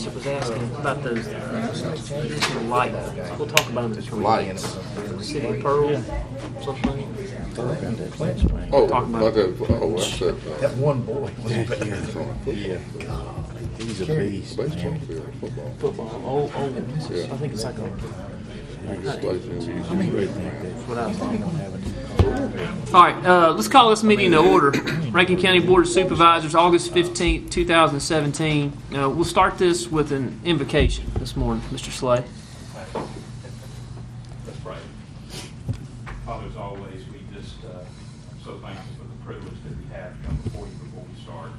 Bishop was asking about those additional lights. We'll talk about them this week. Lights. City of Pearl, something. Oh, Talking about- like that's that. That one boy was bad. He's a beast, Baseball man. field, football. Football, old. I think it's like a. That's what I was thinking. All right, let's call this meeting to order. Rankin County Board of Supervisors, August 15th, 2017. We'll start this with an invocation this morning. Mr. Slay. Let's pray. Father, as always, we just so thankful for the privilege that we have to come before you before we start.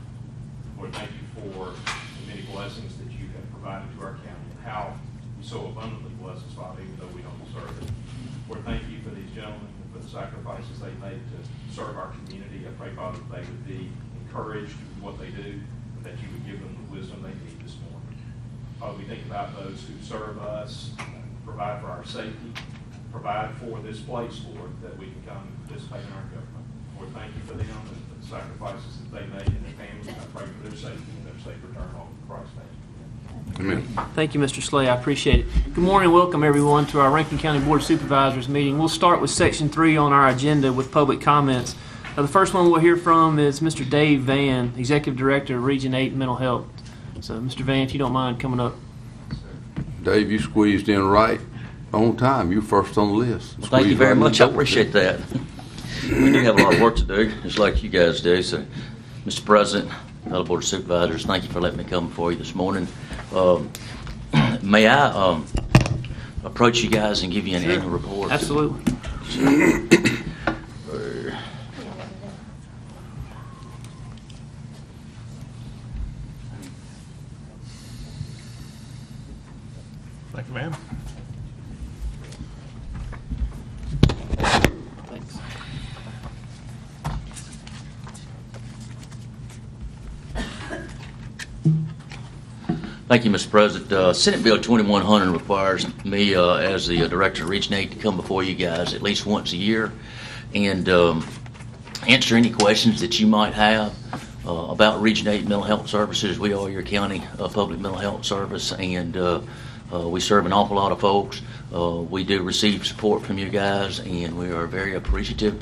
Lord, thank you for the many blessings that you have provided to our county and how you so abundantly bless us, Father, even though we don't deserve it. Lord, thank you for these gentlemen and for the sacrifices they made to serve our community. I pray, Father, that they would be encouraged in what they do and that you would give them the wisdom they need this morning. Father, we think about those who serve us, provide for our safety, provide for this place, Lord, that we can come and participate in our government. Lord, thank you for them and for the sacrifices that they made and their families. I pray for their safety and their safe return home in Christ's name. Amen. Thank you, Mr. Slay. I appreciate it. Good morning and welcome, everyone, to our Rankin County Board of Supervisors meeting. We'll start with Section 3 on our agenda with public comments. The first one we'll hear from is Mr. Dave Vann, Executive Director of Region 8 Mental Health. So, Mr. Vann, if you don't mind coming up. Dave, you squeezed in right on time. You first on the list. Well, thank you very much. I appreciate that. We do have a lot of work to do, just like you guys do. So, Mr. President, fellow Board of Supervisors, thank you for letting me come before you this morning. May I approach you guys and give you an annual report? Absolutely. Thank you, ma'am. Thanks. Thank you, Mr. President. Senate Bill 2100 requires me, as the Director of Region 8, to come before you guys at least once a year and answer any questions that you might have about Region 8 mental health services. We are your county public mental health service, and we serve an awful lot of folks. We do receive support from you guys, and we are very appreciative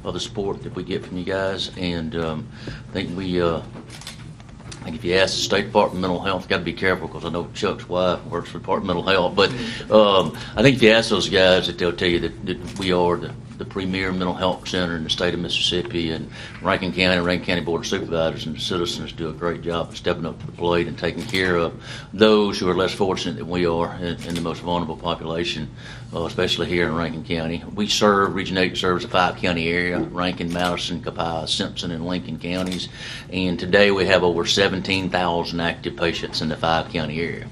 of the support that we get from you guys. And I think if you ask the State Department of Mental Health, got to be careful because I know Chuck's wife works for the Department of Mental Health, but I think if you ask those guys, that they'll tell you that we are the premier mental health center in the state of Mississippi, and Rankin County Board of Supervisors and the citizens do a great job of stepping up to the plate and taking care of those who are less fortunate than we are in the most vulnerable population, especially here in Rankin County. We serve, Region 8 serves a 5-county area, Rankin, Madison, Copiah, Simpson, and Lincoln counties, and today we have over 17,000 active patients in the 5-county area.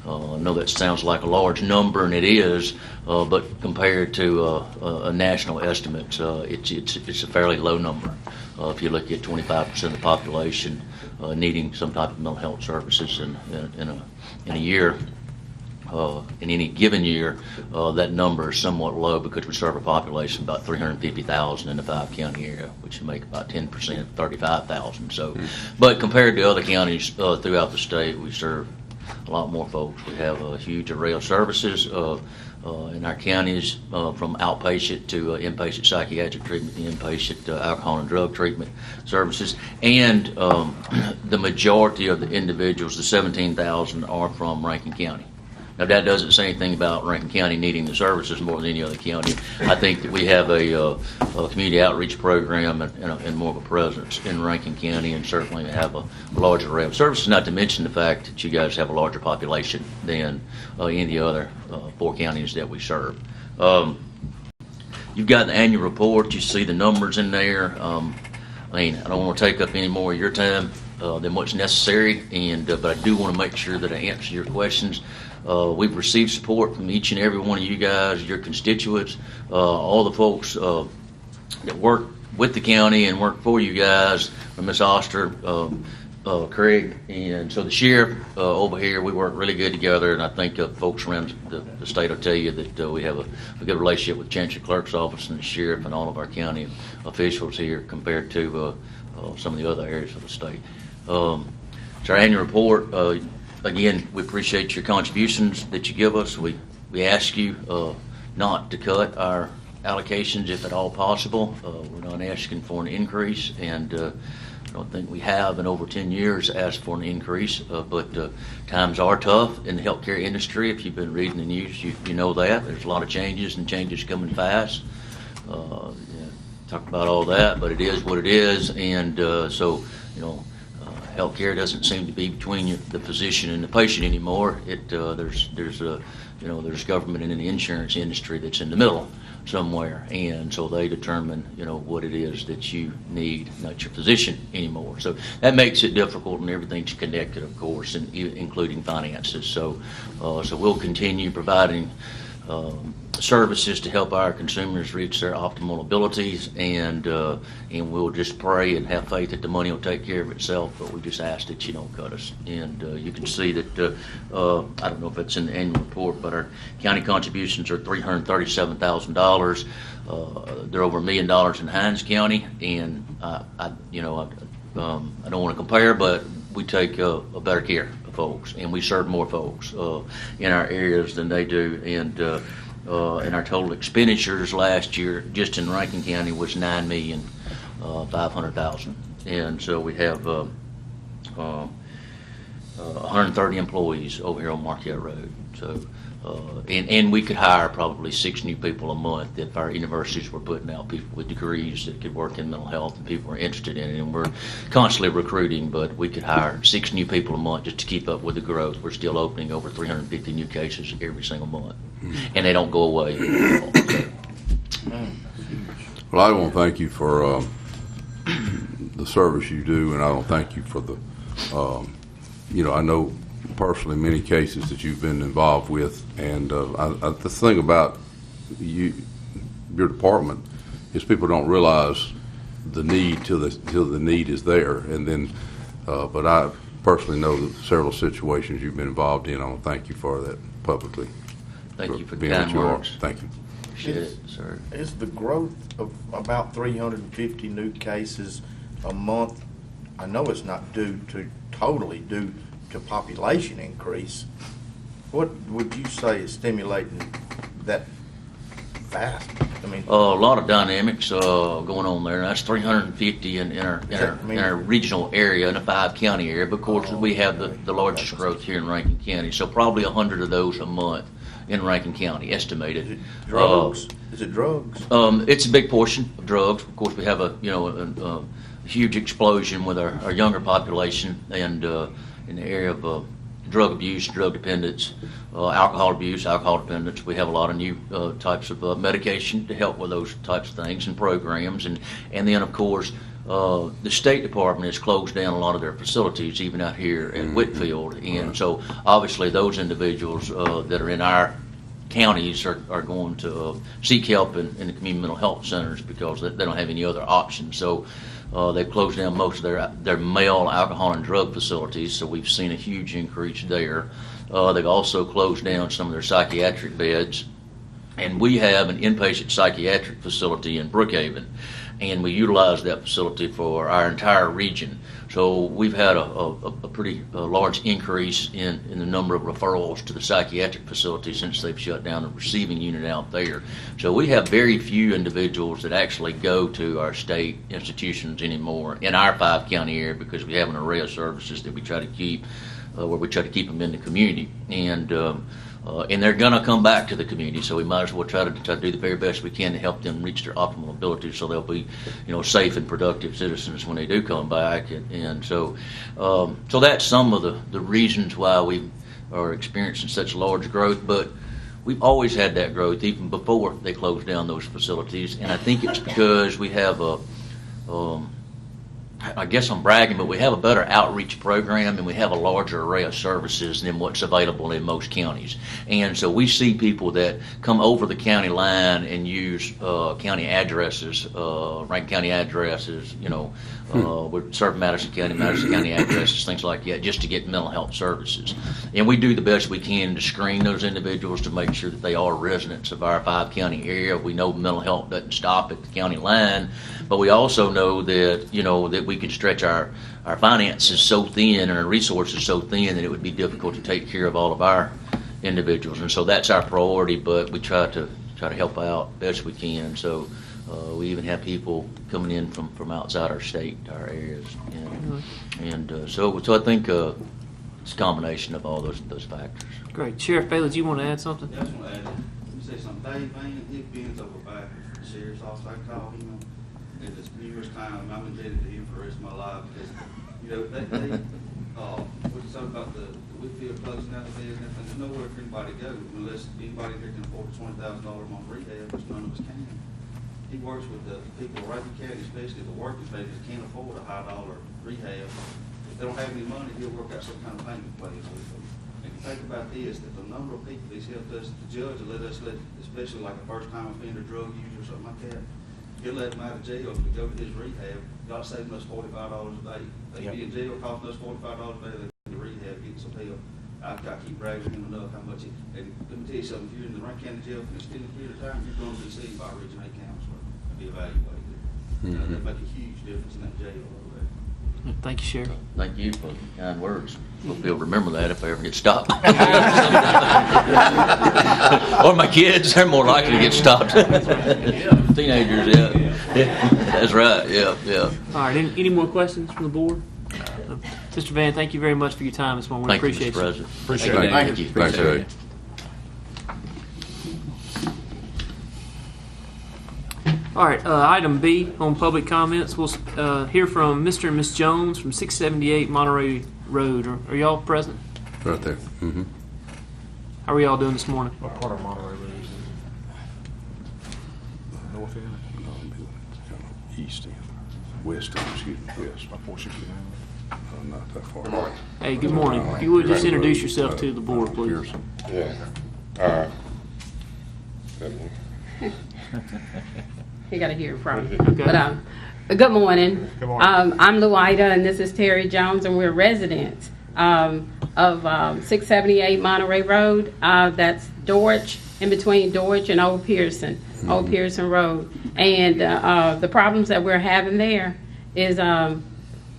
I know that sounds like a large number, and it is, but compared to national estimates, it's a fairly low number. If you look at 25% of the population needing some type of mental health services in a year, in any given year, that number is somewhat low because we serve a population of about 350,000 in the 5-county area, which would make about 10%, 35,000. So, but compared to other counties throughout the state, we serve a lot more folks. We have a huge array of services in our counties, from outpatient to inpatient psychiatric treatment, inpatient alcohol and drug treatment services, and the majority of the individuals, the 17,000, are from Rankin County. Now, that doesn't say anything about Rankin County needing the services more than any other county. I think that we have a community outreach program and more of a presence in Rankin County, and certainly have a larger array of services, not to mention the fact that you guys have a larger population than any of the other 4 counties that we serve. You've got the annual report. You see the numbers in there. I don't want to take up any more of your time than what's necessary, but I do want to make sure that I answer your questions. We've received support from each and every one of you guys, your constituents, all the folks that work with the county and work for you guys, Ms. Oster, Craig, and so the sheriff over here. We work really good together, and I think folks around the state will tell you that we have a good relationship with the Chancellor Clerk's office and the sheriff and all of our county officials here compared to some of the other areas of the state. So our annual report, Again, we appreciate your contributions that you give us. We ask you not to cut our allocations if at all possible. We're not asking for an increase, and I don't think we have in over 10 years asked for an increase, but times are tough in the healthcare industry. If you've been reading the news, you know that. There's a lot of changes, and changes coming fast. Talk about all that, but it is what it is, and so, healthcare doesn't seem to be between the physician and the patient anymore. There's government and an insurance industry that's in the middle somewhere, and so they determine what it is that you need, not your physician anymore. So that makes it difficult, and everything's connected, of course, and including finances. So we'll continue providing services to help our consumers reach their optimal abilities, and we'll just pray and have faith that the money will take care of itself, but we just ask that you don't cut us. And you can see that, I don't know if it's in the annual report, but our county contributions are $337,000. They're over $1 million in Hinds County, and I don't want to compare, but we take a better care of folks, and we serve more folks in our areas than they do. And our total expenditures last year, just in Rankin County, was $9,500,000. And so we have 130 employees over here on Marquette Road. So, and we could hire probably 6 new people a month if our universities were putting out people with degrees that could work in mental health, and people were interested in it. And we're constantly recruiting, but we could hire 6 new people a month just to keep up with the growth. We're still opening over 350 new cases every single month, and they don't go away. Well, I want to thank you for the service you do, and I want to thank you for the, I know personally many cases that you've been involved with, and the thing about your department is people don't realize the need till the need is there, and then but I personally know that several situations you've been involved in. I want to thank you for that publicly. Thank you for the being kind what you are. words. Thank you. Appreciate it, sir. Is the growth of about 350 new cases a month, I know it's not totally due to population increase. What would you say is stimulating that fast? I mean, A lot of dynamics going on there. That's 350 in our regional area, in a 5-county area. But of course, we have the largest growth here in Rankin County. So probably 100 of those a month in Rankin County, estimated. Is it drugs? It's a big portion of drugs. Of course, we have a huge explosion with our younger population, and in the area of drug abuse, drug dependence, alcohol abuse, alcohol dependence. We have a lot of new types of medication to help with those types of things and programs. And then, of course, the State Department has closed down a lot of their facilities, even out here in Whitfield. And so, obviously, those individuals that are in our counties are going to seek help in the community mental health centers because they don't have any other options. So they've closed down most of their male alcohol and drug facilities, so we've seen a huge increase there. They've also closed down some of their psychiatric beds, and we have an inpatient psychiatric facility in Brookhaven, and we utilize that facility for our entire region. So we've had a pretty large increase in the number of referrals to the psychiatric facility since they've shut down the receiving unit out there. So we have very few individuals that actually go to our state institutions anymore in our 5-county area, because we have an array of services that we try to keep, where we try to keep them in the community. And they're going to come back to the community, so we might as well try to do the very best we can to help them reach their optimal ability, so they'll be, safe and productive citizens when they do come back. And so that's some of the reasons why we are experiencing such large growth. But we've always had that growth even before they closed down those facilities, and I think it's because we have I guess I'm bragging, but we have a better outreach program, and we have a larger array of services than what's available in most counties. And so we see people that come over the county line and use county addresses, Rankin County addresses, we serve Madison County addresses, things like that, just to get mental health services. And we do the best we can to screen those individuals to make sure that they are residents of our 5-county area. We know mental health doesn't stop at the county line, But we also know that, that we can stretch our finances so thin and our resources so thin that it would be difficult to take care of all of our individuals. And so that's our priority, but we try to help out best we can. So we even have people coming in from outside our state, our areas. So I think it's a combination of all those factors. Great. Sheriff Bailey, do you want to add something? I just want to add, let me say something. Dave, man, he bends over backwards for the sheriff's office. I called him, and it's numerous times. I'm indebted to him for the rest of my life because, what's something about the Whitfield closing out the bed and everything. There's nowhere for anybody to go unless anybody here can afford $20,000 a month rehab, which none of us can. He works with the people of Rankin County, especially the working families, can't afford a high dollar rehab. If they don't have any money, he'll work out some kind of payment plan with them. And if you think about this, that the number of people he's helped us, the judge will let, especially like a first-time offender, drug user, or something like that, he'll let them out of jail to go to his rehab. God saving us $45 a day. They be in jail costing us $45 a day. They go to rehab, getting some help. I keep bragging him enough how much and let me tell you something, if you're in the Rankin County jail for an extended period of time, you're going to be seen by a Region 8 counselor and be evaluated. That make a huge difference in that jail over there. Thank you, Sheriff. Thank you for the kind words. Hope you'll remember that if I ever get stopped. Or my kids, they're more likely to get stopped. Teenagers, yeah. That's right, yeah. All right, any more questions from the board? Mr. Van, thank you very much for your time this morning. We appreciate you, Mr. President. Appreciate it. Thank you. Thanks, Dave. All right, item B on public comments. We'll hear from Mr. and Ms. Jones from 678 Monterey Road. Are y'all present? Right there. Mm-hmm. How are y'all doing this morning? What part of Monterey Road is it? North end? East end. West end, excuse me. West. About 469? Not that far. Good morning. Hey, good morning. If you would just introduce yourself to the board, please. Yeah. You got to hear it from me. Okay. But good morning. Good morning. I'm Louida, and this is Terry Jones, and we're residents of 678 Monterey Road. That's Dorch, in between Dorch and Old Pearson, Old Pearson Road. And the problems that we're having there is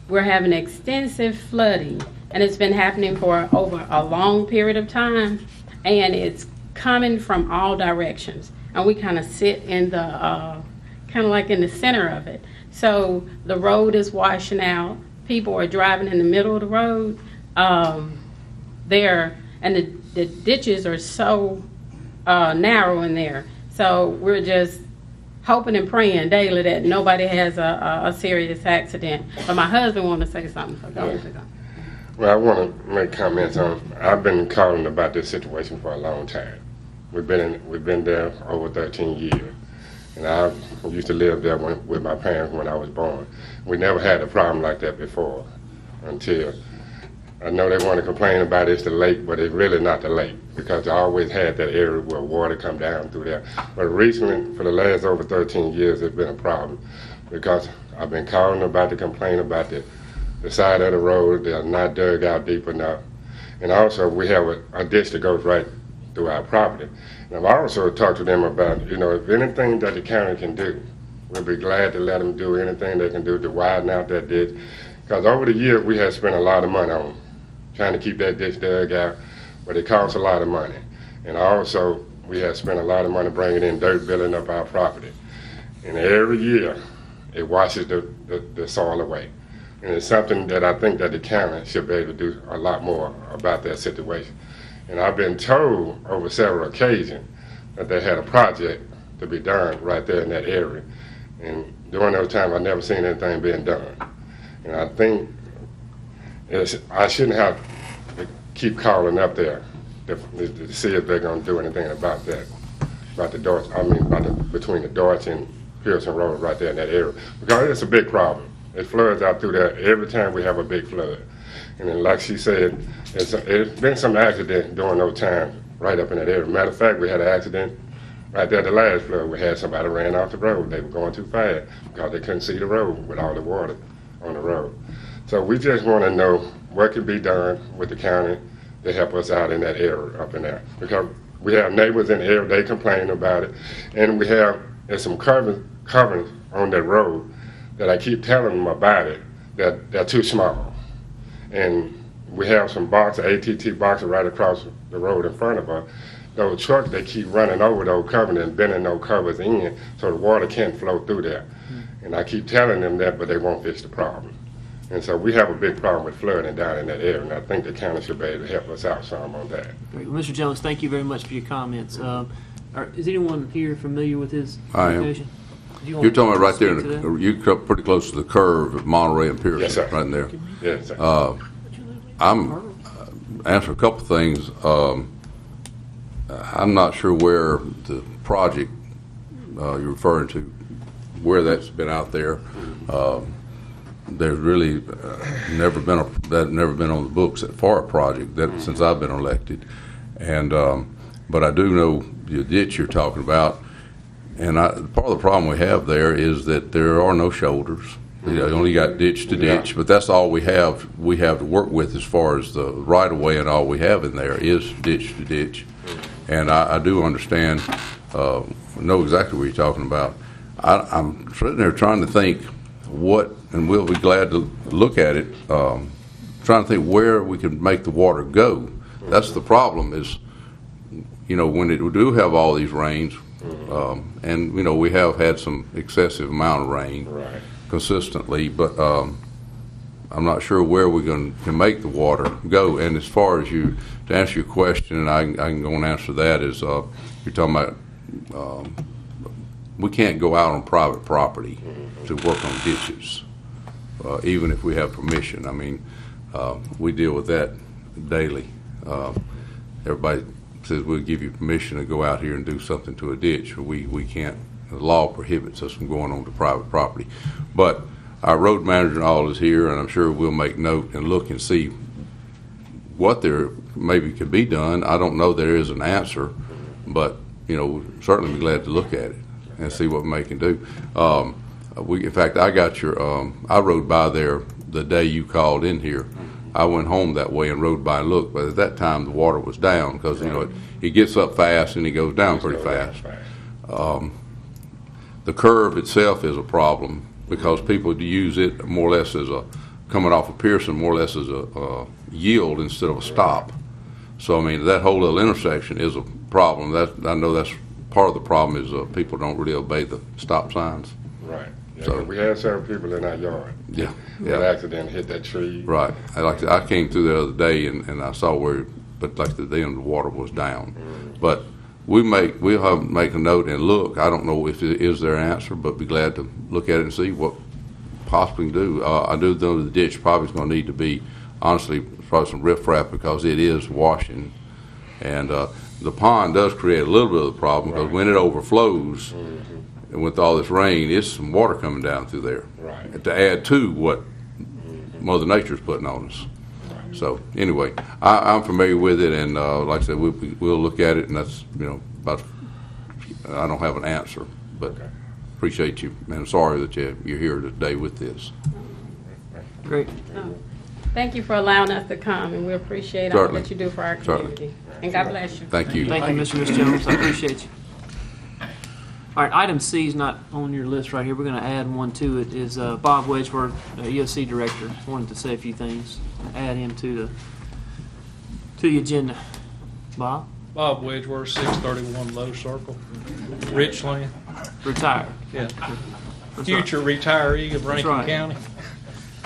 we're having extensive flooding, and it's been happening for over a long period of time, and it's coming from all directions. And we kind of sit in the kind of like in the center of it. So the road is washing out. People are driving in the middle of the road. There, and the ditches are so narrow in there. So we're just hoping and praying daily that nobody has a serious accident. But my husband wanted to say something, so go ahead. Well, I want to make comments on. I've been calling about this situation for a long time. We've been there over 13 years, and I used to live there with my parents when I was born. We never had a problem like that before, until I know they want to complain about it's the lake, but it's really not the lake, because I always had that area where water come down through there. But recently, for the last over 13 years, it's been a problem, because I've been calling about to complain about the side of the road. They're not dug out deep enough, and also we have a ditch that goes right through our property. And I've also talked to them about, if anything that the county can do, we'll be glad to let them do anything they can do to widen out that ditch. Because over the years, we have spent a lot of money on trying to keep that ditch dug out, but it costs a lot of money. And also, we have spent a lot of money bringing in dirt, building up our property. And every year, it washes the soil away. And it's something that I think that the county should be able to do a lot more about that situation. And I've been told over several occasions that they had a project to be done right there in that area. And during those times, I've never seen anything being done. And I think I shouldn't have to keep calling up there to see if they're going to do anything about that, about the Dorch, between the Dorch and Pearson Road right there in that area. Because it's a big problem. It floods out through there every time we have a big flood. And then, like she said, it's been some accident during those times right up in that area. Matter of fact, we had an accident right there the last flood. We had somebody ran off the road. They were going too fast because they couldn't see the road with all the water on the road. So we just want to know what can be done with the county to help us out in that area up in there. Because we have neighbors in the area, they complain about it. And we have some coverings on that road that I keep telling them about it, that they're too small. And we have some boxes, ATT boxes right across the road in front of us. Those trucks, they keep running over those covers and bending those covers in so the water can't flow through there. And I keep telling them that, but they won't fix the problem. And so we have a big problem with flooding down in that area, and I think the county should be able to help us out some on that. Great. Well, Mr. Jones, thank you very much for your comments. Is anyone here familiar with his I am. application? You're talking about right there, you're pretty close to the curve of Monterey and Pearson, Yes, sir. right in there. Yes, sir. I'm answer a couple things. I'm not sure where the project you're referring to, where that's been out there. There's really never been on the books for a project that since I've been elected, and but I do know the ditch you're talking about, and part of the problem we have there is that there are no shoulders. You only got ditch to ditch, but that's all we have. We have to work with as far as the right of way, and all we have in there is ditch to ditch. And I do understand, know exactly what you're talking about. I'm sitting there trying to think what, and we'll be glad to look at it, trying to think where we can make the water go. That's the problem is, when we do have all these rains, and, we have had some excessive amount of rain consistently, but I'm not sure where we can make the water go. And as far as to answer your question, and I can go and answer that, is you're talking about we can't go out on private property to work on ditches, even if we have permission. I mean, we deal with that daily. Everybody says we'll give you permission to go out here and do something to a ditch. We can't. The law prohibits us from going on to private property. But our road manager and all is here, and I'm sure we'll make note and look and see what there maybe could be done. I don't know there is an answer, but we'll certainly be glad to look at it and see what we can do. In fact, I got your. I rode by there the day you called in here. I went home that way and rode by and looked, but at that time the water was down because it gets up fast and it goes down pretty fast. The curve itself is a problem because people use it more or less as coming off of Pearson, more or less as a yield instead of a stop. So I mean that whole little intersection is a problem. I know that's part of the problem is people don't really obey the stop signs. Right. Yeah, So we had several people in our yard. Yeah. An accident hit that tree. Right. I came through the other day and I saw but like the water was down. But we'll make a note and look. I don't know if it is their answer, but be glad to look at it and see what possibly can do. I do know the ditch probably is going to need to be, honestly, probably some riprap because it is washing. And the pond does create a little bit of the problem because when it overflows and with all this rain, it's some water coming down through there. Right. To add to what Mother Nature's putting on us. So anyway, I'm familiar with it, and like I said, we'll look at it, and that's I don't have an answer, but appreciate you, and I'm sorry that you're here today with this. Great. Thank you for allowing us to come, and we appreciate all that you do for our community. And God bless you. Thank you. Thank you, Mr. and Ms. Jones. I appreciate you. All right, item C is not on your list right here. We're going to add one to it. Is Bob Wedgeworth, EOC Director, wanted to say a few things. Add him to the agenda. Bob? Bob Wedgeworth, 631 Low Circle, Richland. Retired. Yeah. That's Future retiree of Rankin right. County.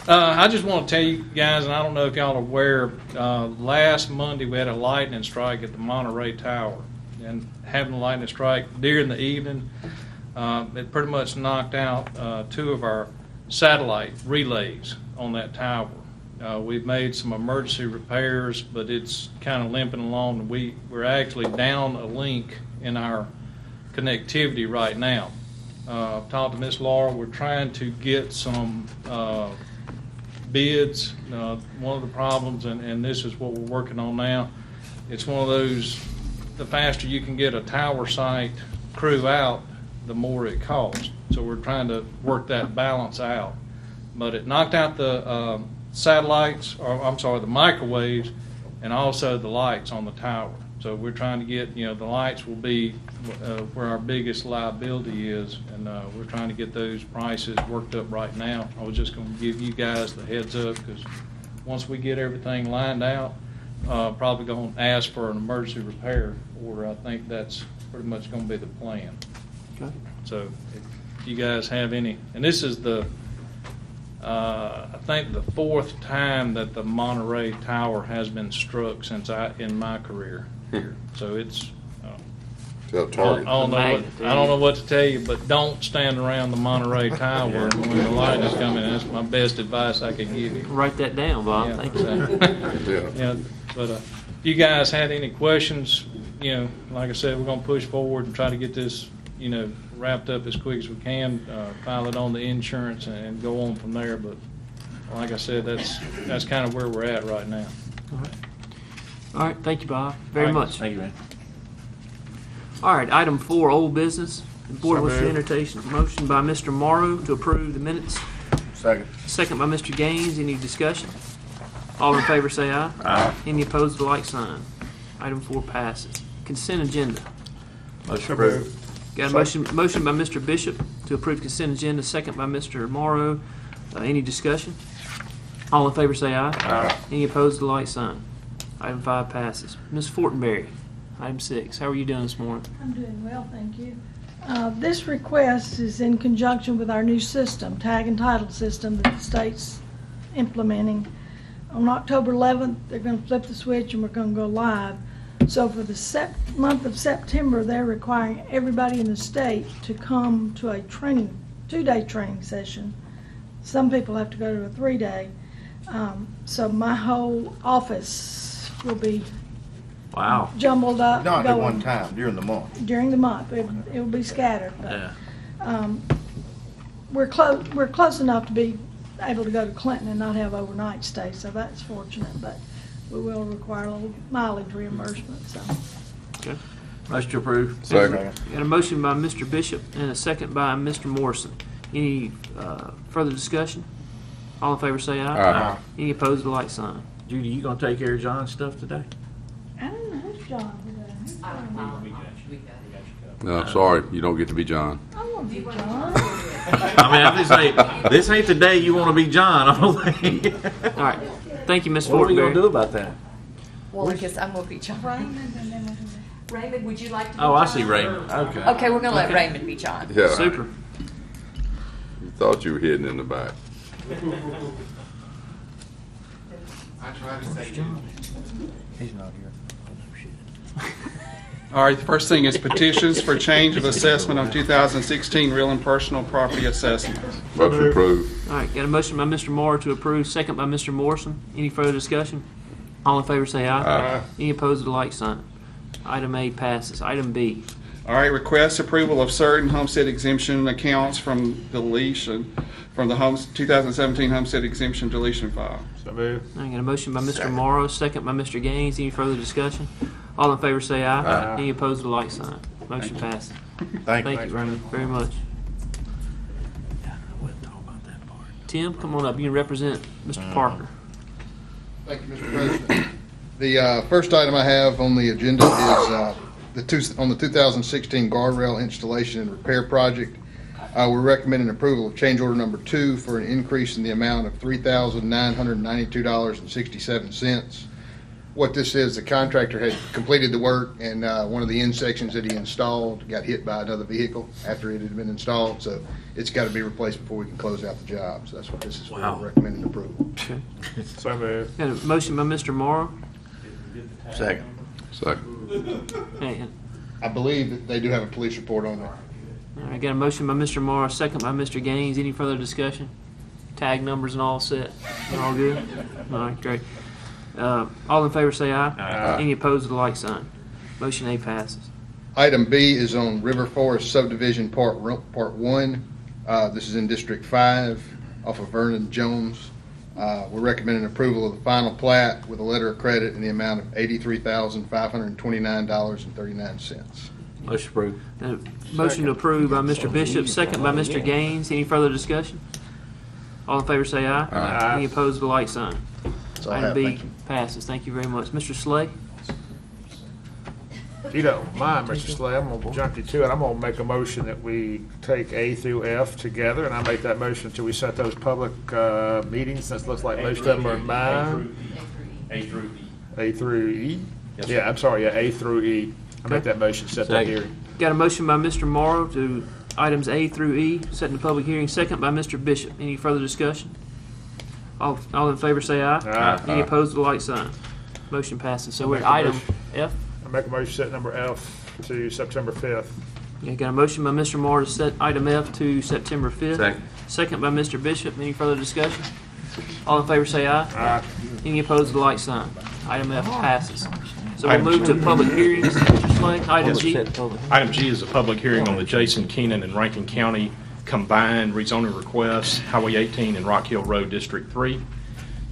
I just want to tell you guys, and I don't know if y'all are aware, last Monday we had a lightning strike at the Monterey Tower. And having a lightning strike during the evening, it pretty much knocked out 2 of our satellite relays on that tower. We've made some emergency repairs, but it's kind of limping along. We're actually down a link in our connectivity right now. I've talked to Miss Laura. We're trying to get some bids. One of the problems, and this is what we're working on now, it's one of those, the faster you can get a tower site crew out, the more it costs. So we're trying to work that balance out. But it knocked out the satellites, or I'm sorry, the microwaves, and also the lights on the tower. So So we're trying to get, the lights will be where our biggest liability is, and we're trying to get those prices worked up right now. I was just going to give you guys the heads up, because once we get everything lined out, probably going to ask for an emergency repair order. I think that's pretty much going to be the plan. Okay. So if you guys have any, and this is I think the 4th time that the Monterey Tower has been struck since in my career here. So it's, I don't know what to tell you, but don't stand around the Monterey Tower when the light is coming. That's my best advice I can give you. Write that down, Bob. Yeah, Thank you. yeah, but if you guys had any questions, like I said, we're going to push forward and try to get this, wrapped up as quick as we can, file it on the insurance and go on from there. But like I said, that's kind of where we're at right now. All right. Thank you, Bob, very much. Thank you, man. All right, item 4, old business. The board wishes to entertain a motion by Mr. Morrow to approve the minutes. Second. Second by Mr. Gaines. Any discussion? All in favor say aye. Aye. Any opposed, the like sign. Item 4 passes. Consent agenda. Motion approved. Got a motion by Mr. Bishop to approve consent agenda, second by Mr. Morrow. Any discussion? All in favor say aye. Aye. Any opposed, the like sign. Item 5 passes. Ms. Fortenberry, item 6. How are you doing this morning? I'm doing well, thank you. This request is in conjunction with our new system, tag and title system that the state's implementing. On October 11th, they're going to flip the switch and we're going to go live. So for the month of September, they're requiring everybody in the state to come to a 2-day training session. Some people have to go to a 3-day. So my whole office will be Wow. jumbled up. Not at going one time, during the month. during the month. It will be scattered. But, Yeah. we're close enough to be able to go to Clinton and not have overnight stay, so that's fortunate. But we will require a little mileage reimbursement. So Okay. Motion to approve. Second. Got a motion by Mr. Bishop and a second by Mr. Morrison. Any further discussion? All in favor say aye. Aye. Any opposed, the like sign. Judy, you gonna take care of John's stuff today? I don't know who's John today. Who's John? No, sorry, you don't get to be John. I want to be John. I mean, this ain't the day you want to be John. I don't think. All right. Thank you, Ms. What are we gonna Fortenberry. do about that? Well, I guess I'm gonna be John. Raymond and then Raymond, would you like to be Oh, I John? see Raymond. Okay. Okay, we're gonna let Raymond be John. Yeah. Super. You thought you were hidden in the back. He's not here. All right, the first thing is petitions for change of assessment on 2016 real and personal property assessment. Motion approved. All right. Got a motion by Mr. Morrow to approve, second by Mr. Morrison. Any further discussion? All in favor say aye. Aye. Any opposed, the like sign. Item A passes. Item B. All right, request approval of certain homestead exemption accounts from deletion, from the 2017 homestead exemption deletion file. So move. I got a motion by Mr. Morrow, second by Mr. Gaines. Any further discussion? All in favor say aye. Aye. Any opposed, the like sign. Motion passes. Thank you. Thank you, Raymond, very much. Tim, come on up. You can represent Mr. Parker. Thank you, Mr. President. The first item I have on the agenda is on the 2016 guardrail installation and repair project. We're recommending approval of change order number 2 for an increase in the amount of $3,992.67. What this is, the contractor had completed the work, and one of the end sections that he installed got hit by another vehicle after it had been installed, so it's got to be replaced before we can close out the job. So that's what this is for. Wow. We're recommending approval. Okay. So move. Got a motion by Mr. Morrow. Second. Second. And I believe that they do have a police report on there. I got a motion by Mr. Morrow, second by Mr. Gaines. Any further discussion? Tag numbers and all set. All good? All right, great. All in favor say aye. Aye. Any opposed, the like sign. Motion A passes. Item B is on River Forest Subdivision Part 1. This is in District 5 off of Vernon Jones. We're recommending approval of the final plat with a letter of credit in the amount of $83,529.39. Motion approved. Motion to approve by Mr. Bishop, second by Mr. Gaines. Any further discussion? All in favor say aye. Aye. Any opposed, the like sign. That's all I Item have. B Thank you. passes. Thank you very much. Mr. Slay? If you don't mind, Mr. Slay, I'm gonna jump you to it. I'm gonna make a motion that we take A through F together, and I make that motion until we set those public meetings, since it looks like most of them are mine. A through E. A through E? Yes, Yeah, sir. I'm sorry, yeah, A through E. I make that motion, set that hearing. Got a motion by Mr. Morrow to items A through E, setting the public hearing. Second by Mr. Bishop. Any further discussion? All in favor say aye. Aye. Any opposed, the light sign. Motion passes. So we're at item F. I make a motion set number F to September 5th. Okay, got a motion by Mr. Morrow to set item F to September 5th. Second. Second by Mr. Bishop. Any further discussion? All in favor say aye. Aye. Any opposed, the light sign. Item F passes. So we'll move to public hearings, Mr. Slay. Item G. Item G is a public hearing on the Jason Keenan and Rankin County combined rezoning requests, Highway 18 and Rock Hill Road, District 3.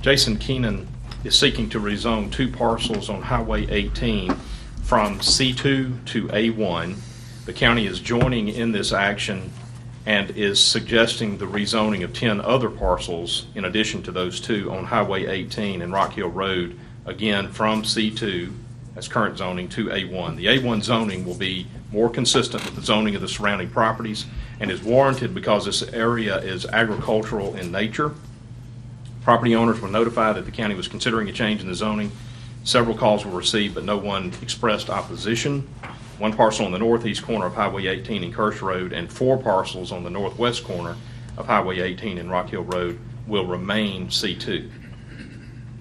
Jason Keenan is seeking to rezone 2 parcels on Highway 18 from C2 to A1. The county is joining in this action and is suggesting the rezoning of 10 other parcels in addition to those 2 on Highway 18 and Rock Hill Road, again from C2 as current zoning to A1. The A1 zoning will be more consistent with the zoning of the surrounding properties and is warranted because this area is agricultural in nature. Property owners were notified that the county was considering a change in the zoning. Several calls were received, but no one expressed opposition. 1 parcel on the northeast corner of Highway 18 and Kirsch Road and 4 parcels on the northwest corner of Highway 18 and Rock Hill Road will remain C2.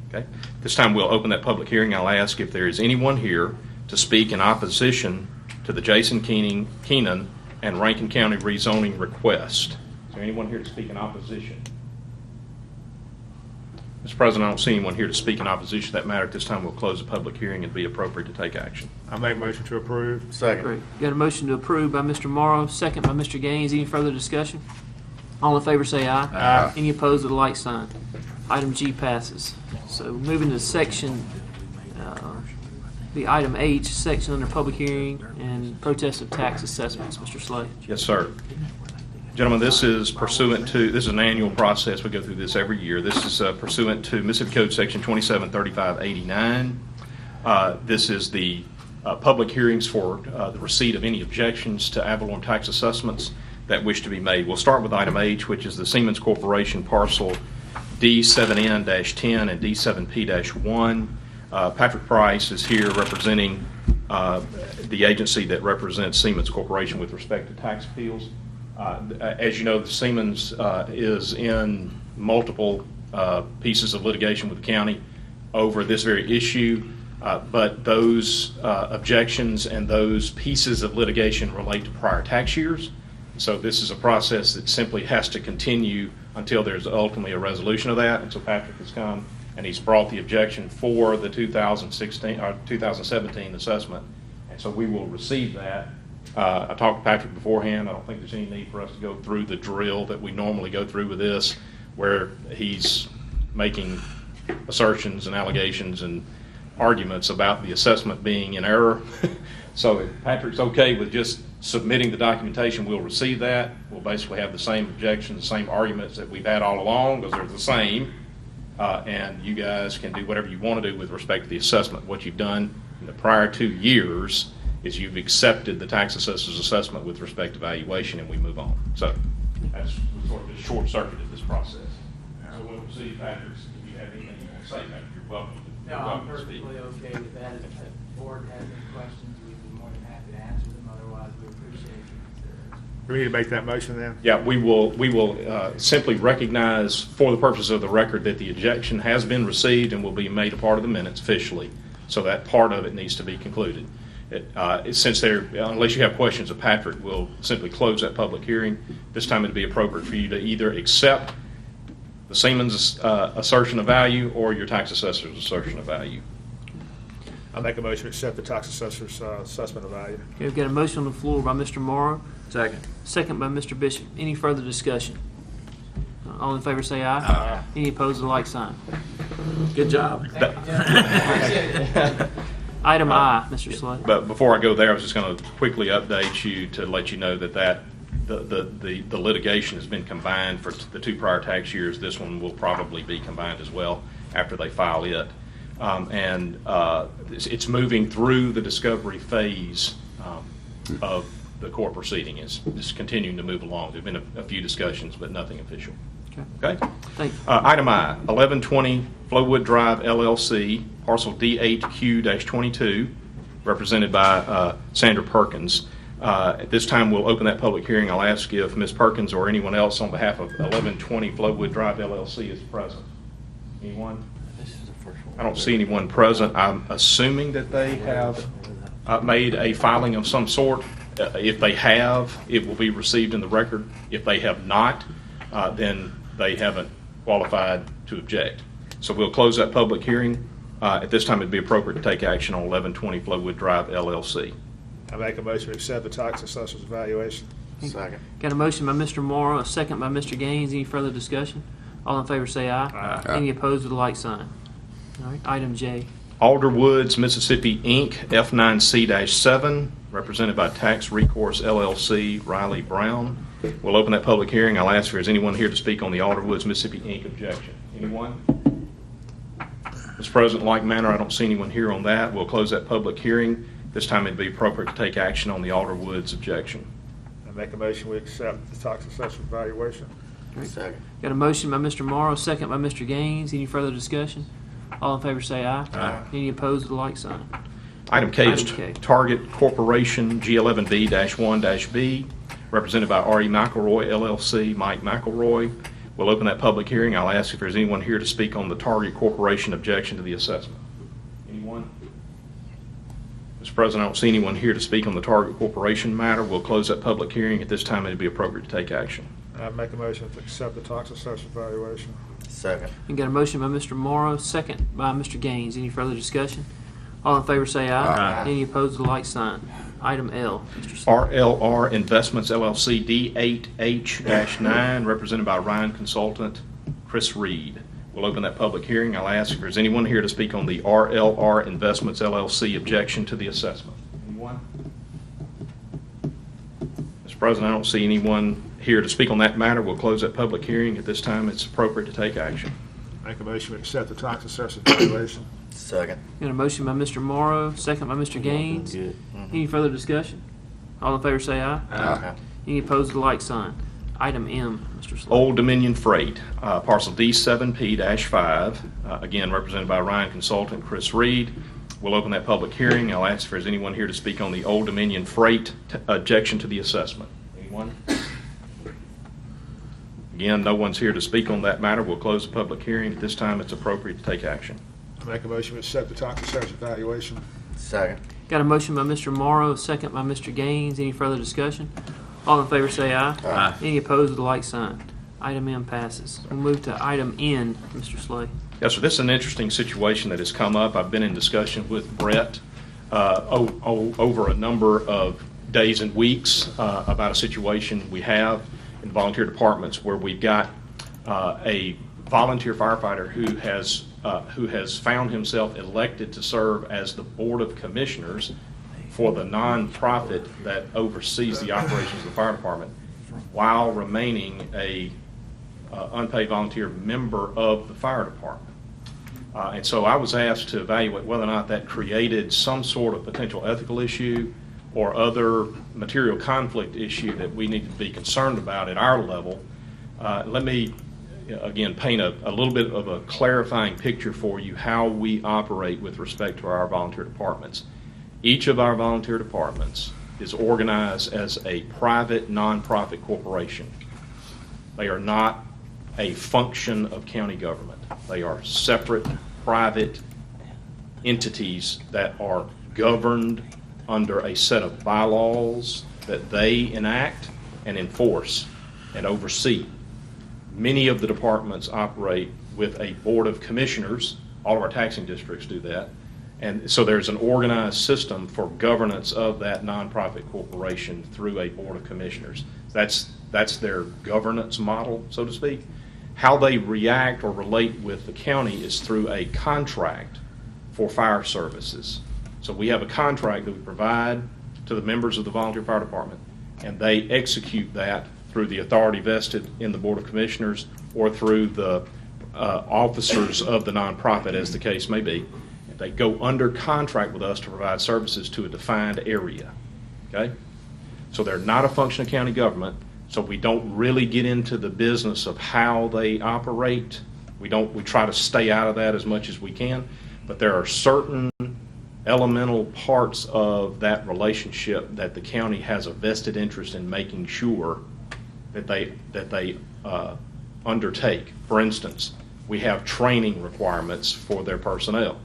Okay. This time we'll open that public hearing. I'll ask if there is anyone here to speak in opposition to the Jason Keenan and Rankin County rezoning request. Is there anyone here to speak in opposition? Mr. President, I don't see anyone here to speak in opposition to that matter. At this time, we'll close the public hearing and be appropriate to take action. I make a motion to approve. Second. Great. Got a motion to approve by Mr. Morrow, second by Mr. Gaines. Any further discussion? All in favor say aye. Aye. Any opposed with a light sign. Item G passes. So moving to section, the item H, section under public hearing and protest of tax assessments. Mr. Slay. Yes, sir. Gentlemen, this is pursuant to, this is an annual process. We go through this every year. This is pursuant to Mississippi Code Section 273589. This is the public hearings for the receipt of any objections to ad valorem tax assessments that wish to be made. We'll start with item H, which is the Siemens Corporation parcel D7N-10 and D7P-1. Patrick Price is here representing the agency that represents Siemens Corporation with respect to tax appeals. As you know, the Siemens is in multiple pieces of litigation with the county over this very issue, but those objections and those pieces of litigation relate to prior tax years. So this is a process that simply has to continue until there's ultimately a resolution of that. And so Patrick has come and he's brought the objection for the 2016 or 2017 assessment, and so we will receive that. I talked to Patrick beforehand. I don't think there's any need for us to go through the drill that we normally go through with this, where he's making assertions and allegations and arguments about the assessment being in error. So if Patrick's okay with just submitting the documentation, we'll receive that. We'll basically have the same objections, the same arguments that we've had all along, because they're the same. And you guys can do whatever you want to do with respect to the assessment. What you've done in the prior 2 years is you've accepted the tax assessor's assessment with respect to valuation, and we move on. So that's sort of just short-circuited this process. So we'll proceed, Patrick. If you have anything you want to say, Patrick, you're welcome. No, I'm perfectly okay with that. If the board has any questions, we'd be more than happy to answer them. Otherwise, we appreciate your consideration. We need to make that motion then? Yeah, we will simply recognize for the purpose of the record that the objection has been received and will be made a part of the minutes officially. So that part of it needs to be concluded. Since unless you have questions of Patrick, we'll simply close that public hearing. This time it'd be appropriate for you to either accept the Siemens assertion of value or your tax assessor's assertion of value. I make a motion to accept the tax assessor's assessment of value. Okay, we've got a motion on the floor by Mr. Morrow. Second. Second by Mr. Bishop. Any further discussion? All in favor say aye. Aye. Any opposed, the like sign. Good job. Item I, Mr. Slay. But before I go there, I was just going to quickly update you to let you know that the litigation has been combined for the 2 prior tax years. This one will probably be combined as well after they file it. and it's moving through the discovery phase of the court proceeding. It's continuing to move along. There have been a few discussions, but nothing official. Okay? Thank you. Item I, 1120 Flowwood Drive LLC, parcel D8Q-22, represented by Sandra Perkins. At this time, we'll open that public hearing. I'll ask if Ms. Perkins or anyone else on behalf of 1120 Flowwood Drive LLC is present. Anyone? I don't see anyone present. I'm assuming that they have made a filing of some sort. If they have, it will be received in the record. If they have not, then they haven't qualified to object. So we'll close that public hearing. At this time, it'd be appropriate to take action on 1120 Flowwood Drive LLC. I make a motion to accept the tax assessor's evaluation. Second. Got a motion by Mr. Morrow, a second by Mr. Gaines. Any further discussion? All in favor say aye. Aye. Any opposed with a like sign. All right, item J. Alderwoods, Mississippi, Inc., F9C-7, represented by Tax Recourse LLC, Riley Brown. We'll open that public hearing. I'll ask if there's anyone here to speak on the Alderwoods, Mississippi, Inc. objection. Anyone? Mr. President, like manner, I don't see anyone here on that. We'll close that public hearing. This time it'd be appropriate to take action on the Alderwoods objection. I make a motion we accept the tax assessor's evaluation. Second. Got a motion by Mr. Morrow, second by Mr. Gaines. Any further discussion? All in favor say aye. Aye. Any opposed with a like sign. Item K is Item K. Target Corporation, G11D-1-B, represented by R.E. McElroy, LLC, Mike McElroy. We'll open that public hearing. I'll ask if there's anyone here to speak on the Target Corporation objection to the assessment. Anyone? Mr. President, I don't see anyone here to speak on the Target Corporation matter. We'll close that public hearing. At this time, it'd be appropriate to take action. I make a motion to accept the tax assessor's evaluation. Second. You got a motion by Mr. Morrow, second by Mr. Gaines. Any further discussion? All in favor say aye. Aye. Any opposed with a like sign. Item L, Mr. Slade. RLR Investments, LLC, D8H-9, represented by Ryan Consultant, Chris Reed. We'll open that public hearing. I'll ask if there's anyone here to speak on the RLR Investments, LLC objection to the assessment. Anyone? Mr. President, I don't see anyone here to speak on that matter. We'll close that public hearing. At this time, it's appropriate to take action. Make a motion we accept the tax assessor's evaluation. Second. Got a motion by Mr. Morrow, second by Mr. Gaines. Any further discussion? All in favor say aye. Aye. Any opposed with a like sign. Item M, Mr. Slade. Old Dominion Freight, parcel D7P-5, again represented by Ryan Consultant, Chris Reed. We'll open that public hearing. I'll ask if there's anyone here to speak on the Old Dominion Freight objection to the assessment. Anyone? Again, no one's here to speak on that matter. We'll close the public hearing. At this time, it's appropriate to take action. I make a motion we accept the tax assessor's evaluation. Second. Got a motion by Mr. Morrow, second by Mr. Gaines. Any further discussion? All in favor say aye. Aye. Any opposed with a like sign. Item M passes. We'll move to item N, Mr. Slade. Yes, sir. This is an interesting situation that has come up. I've been in discussion with Brett over a number of days and weeks about a situation we have in volunteer departments where we've got a volunteer firefighter who has found himself elected to serve as the Board of Commissioners for the nonprofit that oversees the operations of the fire department while remaining a unpaid volunteer member of the fire department. And so I was asked to evaluate whether or not that created some sort of potential ethical issue or other material conflict issue that we need to be concerned about at our level. Let me, again, paint a little bit of a clarifying picture for you how we operate with respect to our volunteer departments. Each of our volunteer departments is organized as a private nonprofit corporation. They are not a function of county government. They are separate private entities that are governed under a set of bylaws that they enact and enforce and oversee. Many of the departments operate with a board of commissioners. All of our taxing districts do that. And so there's an organized system for governance of that nonprofit corporation through a board of commissioners. That's their governance model, so to speak. How they react or relate with the county is through a contract for fire services. So we have a contract that we provide to the members of the volunteer fire department, and they execute that through the authority vested in the Board of Commissioners or through the officers of the nonprofit, as the case may be. They go under contract with us to provide services to a defined area, okay? So they're not a function of county government, so we don't really get into the business of how they operate. We try to stay out of that as much as we can, but there are certain elemental parts of that relationship that the county has a vested interest in making sure that they undertake. For instance, we have training requirements for their personnel,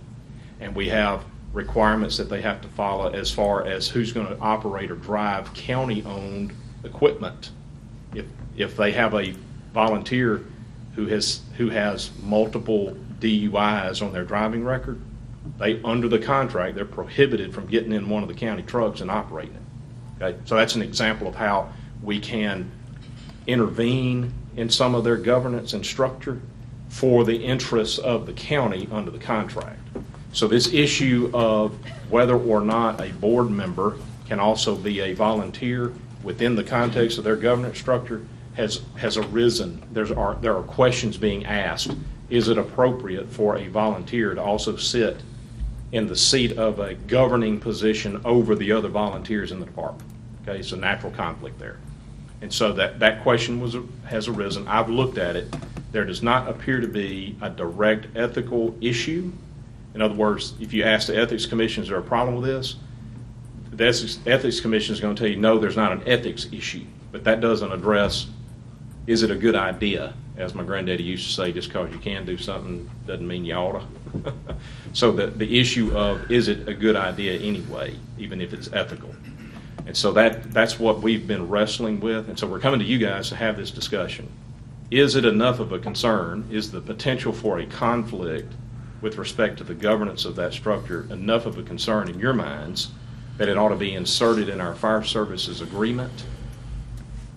and we have requirements that they have to follow as far as who's going to operate or drive county-owned equipment. If they have a volunteer who has multiple DUIs on their driving record, under the contract, they're prohibited from getting in one of the county trucks and operating it. Okay? So that's an example of how we can intervene in some of their governance and structure for the interests of the county under the contract. So this issue of whether or not a board member can also be a volunteer within the context of their governance structure has arisen. There are questions being asked. Is it appropriate for a volunteer to also sit in the seat of a governing position over the other volunteers in the department? Okay, it's a natural conflict there. And so that question has arisen. I've looked at it. There does not appear to be a direct ethical issue. In other words, if you ask the Ethics Commission, is there a problem with this? The Ethics Commission is going to tell you, no, there's not an ethics issue. But that doesn't address, is it a good idea? As my granddaddy used to say, just because you can do something doesn't mean you ought to. So the issue of, is it a good idea anyway, even if it's ethical? And so that's what we've been wrestling with. And so we're coming to you guys to have this discussion. Is it enough of a concern? Is the potential for a conflict with respect to the governance of that structure enough of a concern in your minds that it ought to be inserted in our fire services agreement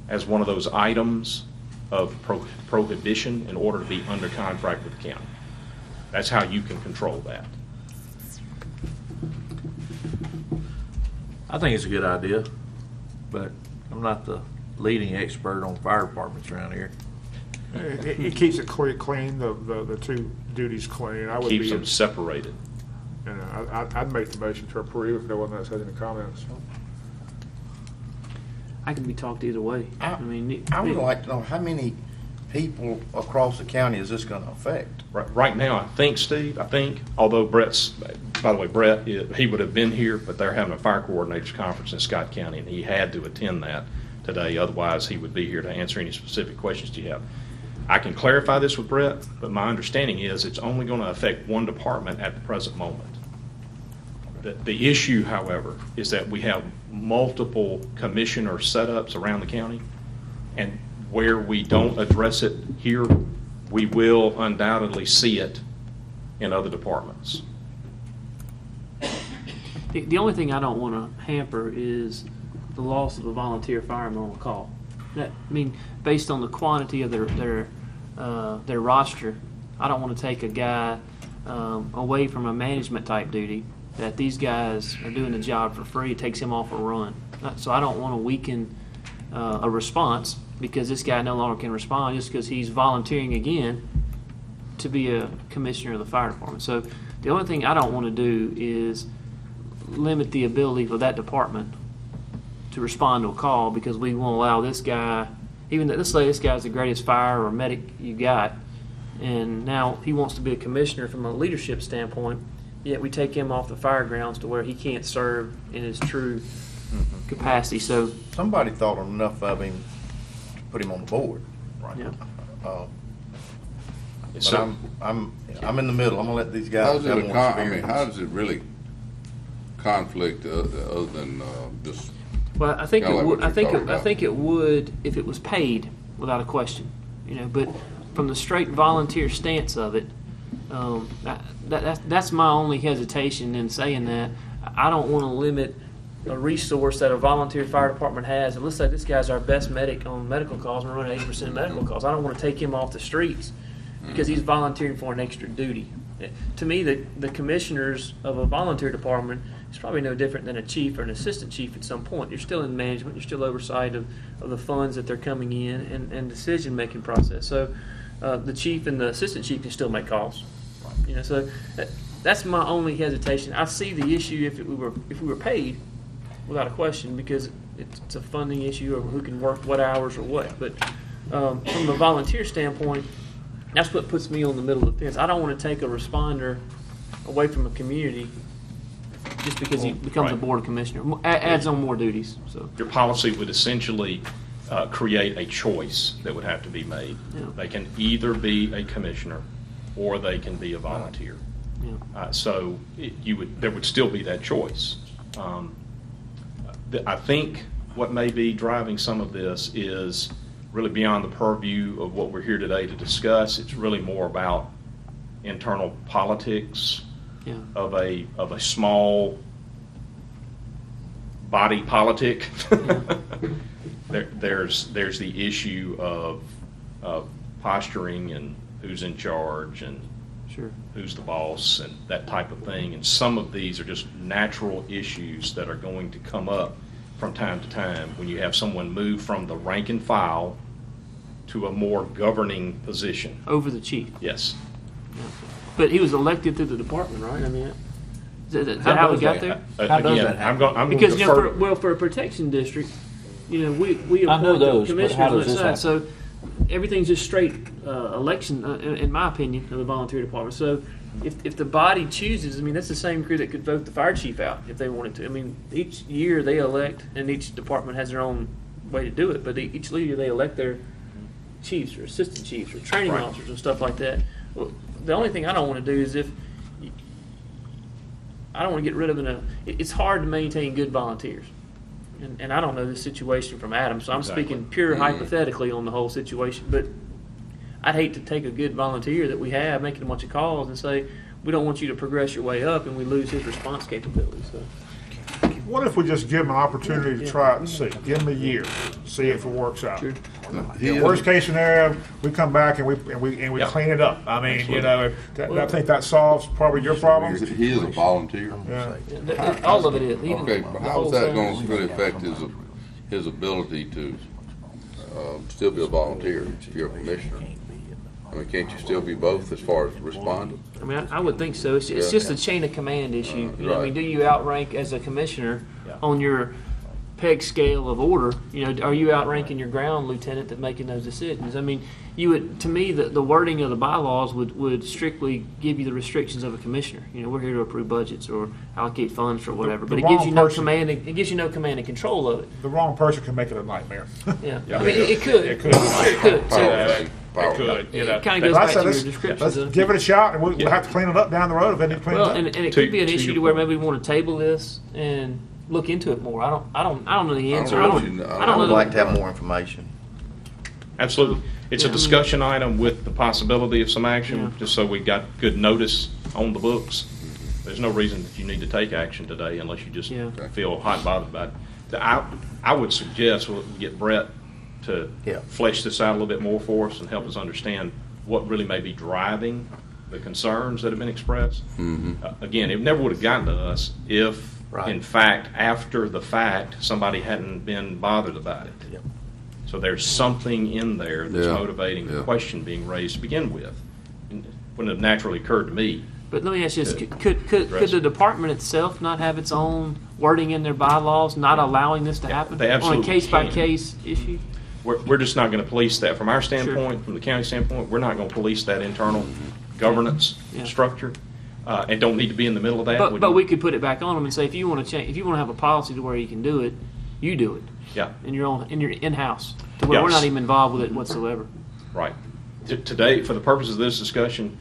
as one of those items of prohibition in order to be under contract with the county? That's how you can control that. I think it's a good idea, but I'm not the leading expert on fire departments around here. It keeps it clean, the two duties clean. I would Keeps be them separated. You know, I'd make the motion to approve if no one else has any comments. I can be talked either way. I would like to know how many people across the county is this going to affect? Right now, I think, Steve, although Brett's, by the way, Brett, he would have been here, but they're having a fire coordinators conference in Scott County, and he had to attend that today. Otherwise, he would be here to answer any specific questions you have. I can clarify this with Brett, but my understanding is it's only going to affect one department at the present moment. The issue, however, is that we have multiple commissioner setups around the county, and where we don't address it here, we will undoubtedly see it in other departments. The only thing I don't want to hamper is the loss of a volunteer fireman on a call. Based on the quantity of their roster, I don't want to take a guy away from a management type duty that these guys are doing the job for free. It takes him off a run. So I don't want to weaken a response because this guy no longer can respond just because he's volunteering again to be a commissioner of the fire department. So the only thing I don't want to do is limit the ability for that department to respond to a call because we won't allow this guy, even let's say this guy's the greatest fire or medic you got, and now he wants to be a commissioner from a leadership standpoint, yet we take him off the fire grounds to where he can't serve in his true capacity. So somebody thought enough of him to put him on the board, right? Yeah. But I'm in the middle. I'm gonna let these guys have more experience. How does it really conflict other than just? Well, I think it would. I think it would if it was paid without a question, But from the straight volunteer stance of it, that's my only hesitation in saying that. I don't want to limit a resource that a volunteer fire department has. And let's say this guy's our best medic on medical calls, and we're running 80% of medical calls. I don't want to take him off the streets because he's volunteering for an extra duty. To me, the commissioners of a volunteer department is probably no different than a chief or an assistant chief at some point. You're still in management. You're still oversight of the funds that they're coming in and decision-making process. So the chief and the assistant chief can still make calls. So that's my only hesitation. I see the issue if we were paid, without a question, because it's a funding issue of who can work what hours or what. But from a volunteer standpoint, that's what puts me on the middle of the fence. I don't want to take a responder away from a community just because he becomes a board commissioner, adds on more duties. So Your policy would essentially create a choice that would have to be made. Yeah. They can either be a commissioner or they can be a volunteer. Yeah. So there would still be that choice. I think what may be driving some of this is really beyond the purview of what we're here today to discuss. It's really more about internal politics of a small body politic. There's the issue of posturing and who's in charge and who's the boss and that type of thing. And some of these are just natural issues that are going to come up from time to time when you have someone move from the rank and file to a more governing position. Over the chief. Yes. But he was elected through the department, right? I mean, is that how we got there? Again, I'm going to because defer. for a protection district, we I know appoint those, the but how commissioners does on this that side. So everything's just straight election, in my opinion, of the volunteer department. So if the body chooses, I mean, that's the same crew that could vote the fire chief out if they wanted to. I mean, each year they elect, and each department has their own way to do it. But each year they elect their chiefs or assistant chiefs or training officers and stuff like that. Well, the only thing I don't want to do is I don't want to get rid of it's hard to maintain good volunteers. And I don't know this situation from Adam, so I'm speaking pure hypothetically on the whole situation. But I'd hate to take a good volunteer that we have, making a bunch of calls, and say, we don't want you to progress your way up, and we lose his response capability. So. What if we just give him an opportunity to try it and see? Give him a year, see if it works out. Sure. Worst case scenario, we come back and we clean it up. I mean, I think that solves probably your problem. He is a volunteer. Yeah. All of it is. Okay, but how is that going to really affect his ability to still be a volunteer if you're a commissioner? I mean, can't you still be both as far as responding? I mean, I would think so. It's just a chain of command issue. You know, I mean, do you outrank as a commissioner on your peg scale of order? You know, are you outranking your ground lieutenant that's making those decisions? I mean, you would. To me, the wording of the bylaws would strictly give you the restrictions of a commissioner. You know, we're here to approve budgets or allocate funds or whatever, but it gives you no command. It gives you no command and control of it. The wrong person can make it a nightmare. Yeah, I mean, it could. It could. It could. So, It could. it kind of goes back to your descriptions. Let's give it a shot, and we'll have to clean it up down the road if they need to clean it up. And it could be an issue to where maybe we want to table this and look into it more. I don't know the answer. I would like to have more information. Absolutely. It's a discussion item with the possibility of some action, just so we got good notice on the books. There's no reason that you need to take action today unless you just feel hot and bothered about it. I would suggest we get Brett to flesh this out a little bit more for us and help us understand what really may be driving the concerns that have been expressed. Again, it never would have gotten to us if, in fact, after the fact, somebody hadn't been bothered about it. So there's something in there that's motivating the question being raised to begin with. It wouldn't have naturally occurred to me. But let me ask you this, could the department itself not have its own wording in their bylaws not allowing this to happen they on a absolutely case-by-case issue? We're just not going to police that. From our standpoint, from the county standpoint, we're not going to police that internal governance structure, and don't need to be in the middle of that. But we could put it back on them and say, if you want to change, if you want to have a policy to where you can do it, you do it. Yeah. In your in-house, to where we're not even involved with it whatsoever. Right. Today, for the purposes of this discussion,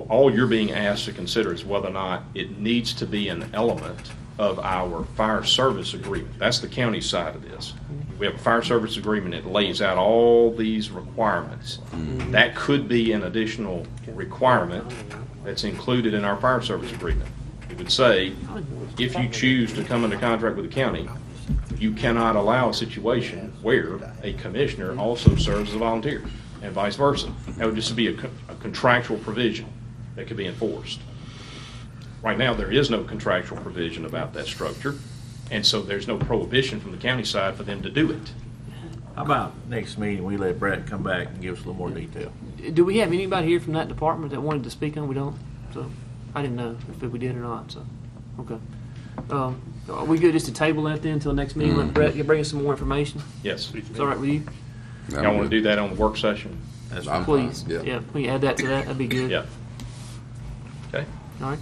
all you're being asked to consider is whether or not it needs to be an element of our fire service agreement. That's the county side of this. We have a fire service agreement that lays out all these requirements. That could be an additional requirement that's included in our fire service agreement. It would say, if you choose to come into contract with the county, you cannot allow a situation where a commissioner also serves as a volunteer, and vice versa. That would just be a contractual provision that could be enforced. Right now, there is no contractual provision about that structure, and so there's no prohibition from the county side for them to do it. How about next meeting, we let Brett come back and give us a little more detail? Do we have anybody here from that department that wanted to speak on? We don't. So I didn't know if we did or not, so, okay. Are we good just to table that then until next meeting? Let Brett bring us some more information? Yes. It's all right with you? Y'all want to do that on the work session? Please, yeah, we can add that to that, that'd be good. Yeah. Okay. All right.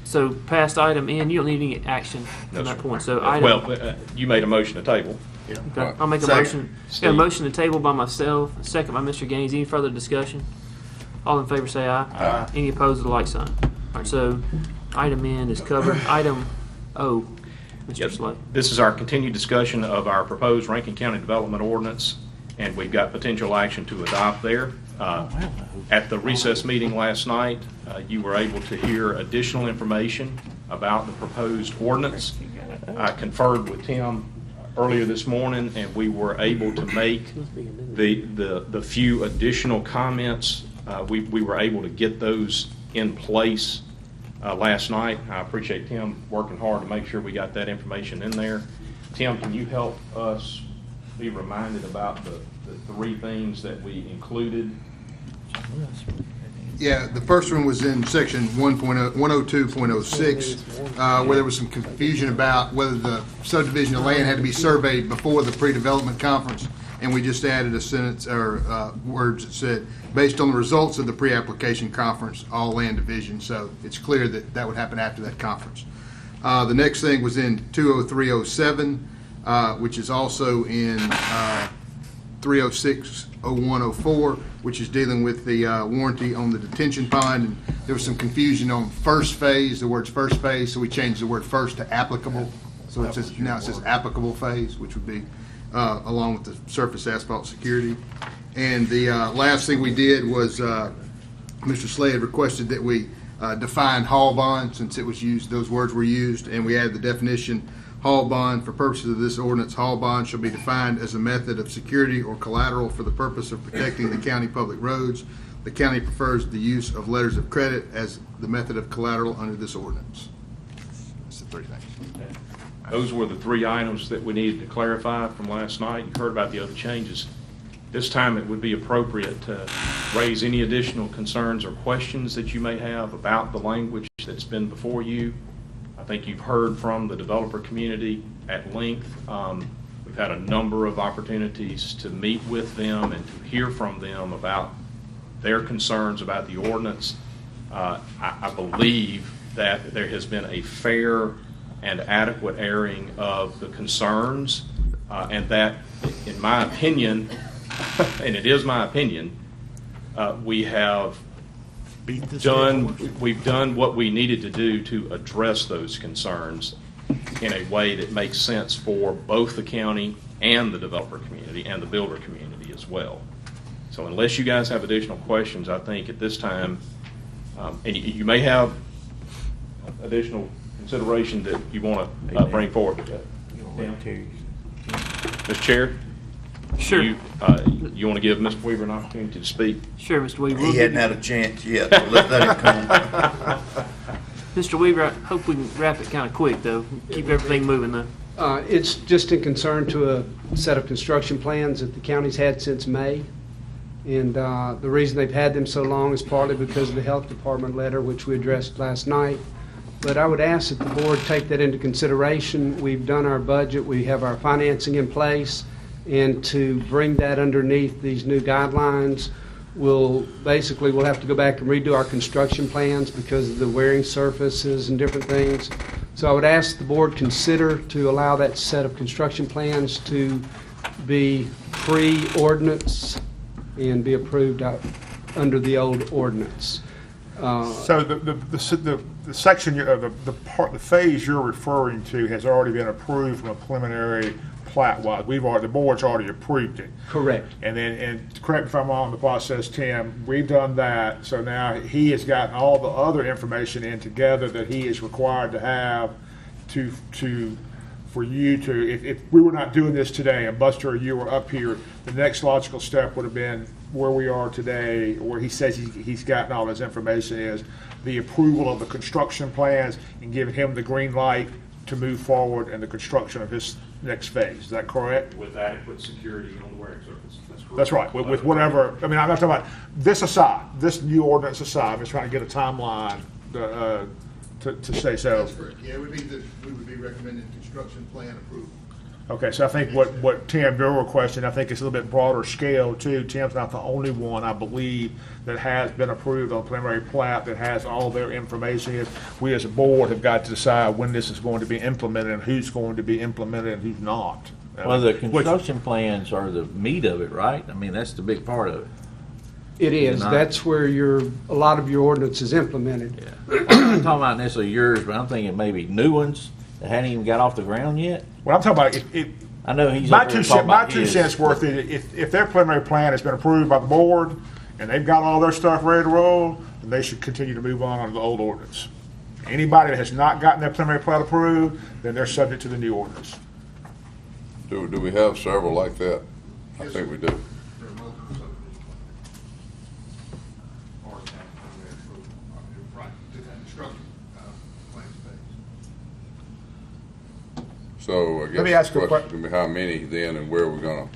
So past item N, you don't need any action No, from that sir. point. So item. Well, you made a motion to table. Okay, I'll make a Second. motion. Got a motion to table by myself, a second by Mr. Gaines. Any further discussion? All in favor say aye. Aye. Any opposed, the like sign. All right, so item N is covered. Item O, Mr. Yep. Slade. This is our continued discussion of our proposed Rankin County Development Ordinance, and we've got potential action to adopt there. At the recess meeting last night, you were able to hear additional information about the proposed ordinance. I conferred with Tim earlier this morning, and we were able to make the few additional comments. We were able to get those in place last night. I appreciate Tim working hard to make sure we got that information in there. Tim, can you help us be reminded about the three things that we included? Yeah, the first one was in section 102.06, where there was some confusion about whether the subdivision of land had to be surveyed before the pre-development conference, and we just added a sentence or words that said, based on the results of the pre-application conference, all land division. So it's clear that that would happen after that conference. The next thing was in 203.07, which is also in 306.0104, which is dealing with the warranty on the detention pond. And there was some confusion on first phase, the words first phase, so we changed the word first to applicable. So it says, now it says applicable phase, which would be along with the surface asphalt security. And the last thing we did was Mr. Slade requested that we define hall bond, since it was used, those words were used, and we added the definition hall bond. For purposes of this ordinance, hall bond shall be defined as a method of security or collateral for the purpose of protecting the county public roads. The county prefers the use of letters of credit as the method of collateral under this ordinance. That's the three things. Those were the three items that we needed to clarify from last night. You heard about the other changes. This time it would be appropriate to raise any additional concerns or questions that you may have about the language that's been before you. I think you've heard from the developer community at length. We've had a number of opportunities to meet with them and to hear from them about their concerns about the ordinance. I believe that there has been a fair and adequate airing of the concerns, and that, in my opinion, and it is my opinion, we've done what we needed to do to address those concerns in a way that makes sense for both the county and the developer community and the builder community as well. So unless you guys have additional questions, I think at this time, and you may have additional consideration that you want to bring forward. Mr. Chair? Sure. You want to give Mr. Weaver an opportunity to speak? Sure, Mr. Weaver. He hadn't had a chance yet, so let's let him come. Mr. Weaver, I hope we can wrap it kind of quick, though. Keep everything moving, though. It's just in concern to a set of construction plans that the county's had since May. And the reason they've had them so long is partly because of the health department letter, which we addressed last night. But I would ask that the board take that into consideration. We've done our budget, we have our financing in place, and to bring that underneath these new guidelines, we'll have to go back and redo our construction plans because of the wearing surfaces and different things. So I would ask the board consider to allow that set of construction plans to be pre-ordinance and be approved under the old ordinance. So the section of the phase you're referring to has already been approved from a preliminary plat-wise. The board's already approved it. Correct. And correct me if I'm wrong in the process, Tim, we've done that. So now he has gotten all the other information in together that he is required to have for you to, if we were not doing this today and Buster or you were up here, the next logical step would have been where we are today, where he says he's gotten all his information, is the approval of the construction plans and giving him the green light to move forward in the construction of his next phase. Is that correct? With adequate security on the wearing surface. That's correct. That's right. With whatever, I mean, I'm not talking about this aside, this new ordinance aside, I'm just trying to get a timeline to say so. That's correct. Yeah, it would be we would be recommending construction plan approval. Okay, so I think what Tim, your question, I think it's a little bit broader scale too. Tim's not the only one, I believe, that has been approved on preliminary plat that has all their information. We as a board have got to decide when this is going to be implemented and who's going to be implemented and who's not. Well, the construction plans are the meat of it, right? I mean, that's the big part of it. It is. Not- That's where a lot of your ordinance is implemented. Yeah. I'm not talking about necessarily yours, but I'm thinking maybe new ones that hadn't even got off the ground yet. Well, I'm talking about I know he's my up there two talking about two his. cents worth is if their preliminary plan has been approved by the board and they've got all their stuff ready to roll, then they should continue to move on under the old ordinance. Anybody that has not gotten their preliminary plan approved, then they're subject to the new ordinance. Do we have several like that? I think we do. For multiple subdivisions. Or right, to that construction plan phase. So I Let me guess ask the you a question would be how many then and where we're gonna.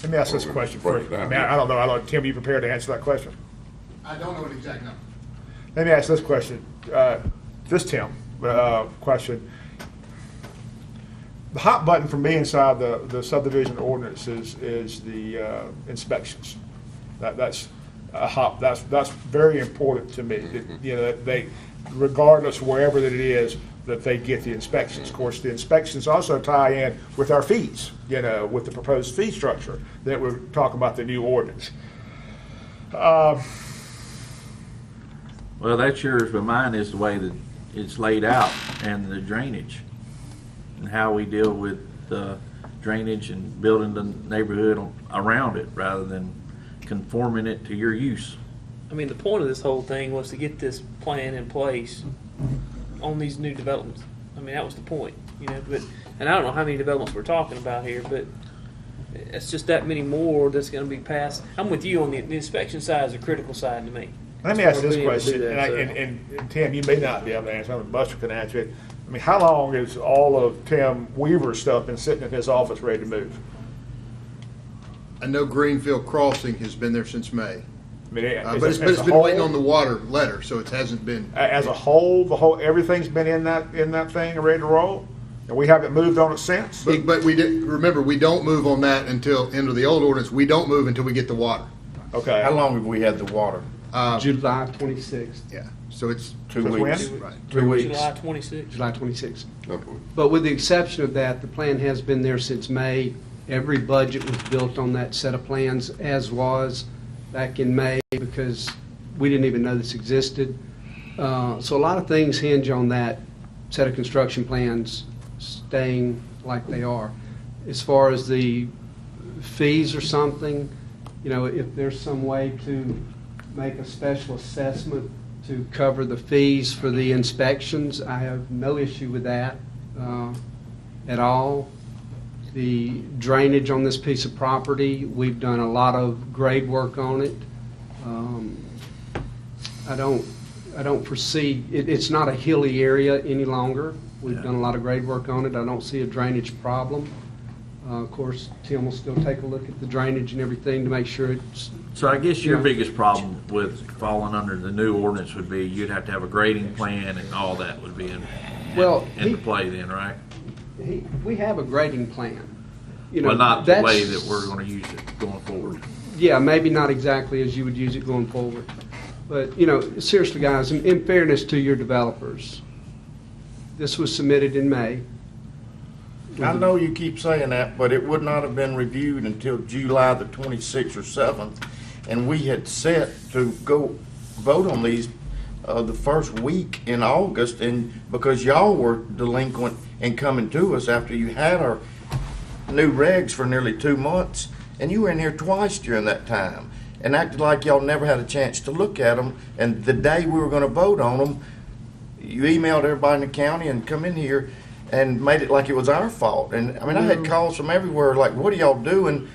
Let me ask this Well, question break for it you. I down. mean, I don't know. Tim, you prepared to answer that question? I don't know an exact number. Let me ask this question. Tim, question. The hot button for me inside the subdivision ordinance is the inspections. That's very important to me. That, you know, that they, regardless wherever that it is, that they get the inspections. Of course, the inspections also tie in with our fees, you know, with the proposed fee structure that we're talking about the new ordinance. Well, that's yours, but mine is the way that it's laid out and the drainage and how we deal with the drainage and building the neighborhood around it rather than conforming it to your use. I mean, the point of this whole thing was to get this plan in place on these new developments. I mean, that was the point, you know. But and I don't know how many developments we're talking about here, but it's just that many more that's going to be passed. I'm with you on the inspection side is a critical side to me. Let me ask this question, and Tim, you may not be able to answer, but Buster can answer it. I mean, how long has all of Tim Weaver's stuff been sitting in his office ready to move? I know Greenfield Crossing has been there since May. I mean, But it's been waiting on the water letter, so it hasn't been. As a whole, everything's been in that thing and ready to roll, and we haven't moved on it since. But we did, remember, we don't move on that until, into the old ordinance, we don't move until we get the water. Okay. How long have we had the water? July 26th. Yeah, so it's 2 weeks. Right. 2 weeks. July 26th. July 26th. But with the exception of that, the plan has been there since May. Every budget was built on that set of plans, as was back in May, because we didn't even know this existed. So a lot of things hinge on that set of construction plans staying like they are. As far as the fees or something, you know, if there's some way to make a special assessment to cover the fees for the inspections, I have no issue with that at all. The drainage on this piece of property, we've done a lot of grade work on it. I don't foresee, it's not a hilly area any longer. We've done a lot of grade work on it. I don't see a drainage problem. Of course, Tim will still take a look at the drainage and everything to make sure it's. So I guess your Yeah. biggest problem with falling under the new ordinance would be you'd have to have a grading plan and all that would be into play then, right? We have a grading plan. You know, Well, not the that's- way that we're going to use it going forward. Yeah, maybe not exactly as you would use it going forward. But, you know, seriously, guys, in fairness to your developers, this was submitted in May. I know you keep saying that, but it would not have been reviewed until July the 26th or 7th, and we had set to go vote on these the first week in August, and because y'all were delinquent in coming to us after you had our new regs for nearly 2 months, and you were in here twice during that time, and acted like y'all never had a chance to look at them, and the day we were going to vote on them, you emailed everybody in the county and come in here and made it like it was our fault. And I mean, I had calls from everywhere like, what are y'all doing?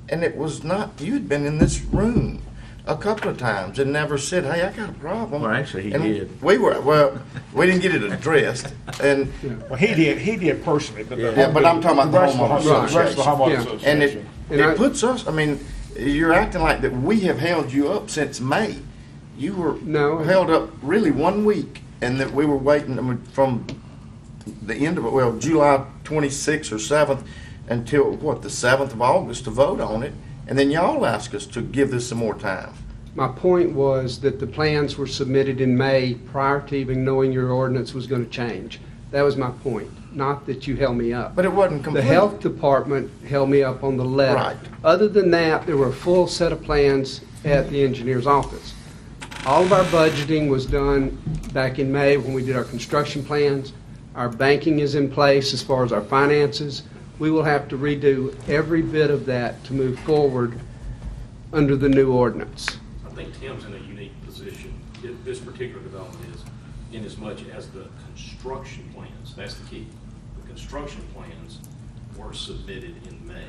And it was not, you had been in this room a couple of times and never said, hey, I got a problem. Well, actually, he and did. We didn't get it addressed. And Well, he did personally. But but I'm talking about the homeowner the rest of the homeowner association. association. And it puts us, I mean, you're acting like that we have held you up since May. You were held up really 1 week. and that we were waiting, I mean, from the end of it, well, July 26th or 7th until, what, the 7th of August to vote on it, and then y'all asked us to give this some more time. My point was that the plans were submitted in May prior to even knowing your ordinance was going to change. That was my point, not that you held me up. But it wasn't complete. The health department held me up on the letter. Right. Other than that, there were a full set of plans at the engineer's office. All of our budgeting was done back in May when we did our construction plans. Our banking is in place as far as our finances. We will have to redo every bit of that to move forward under the new ordinance. I think Tim's in a unique position. This particular development is in as much as the construction plans, that's the key. The construction plans were submitted in May,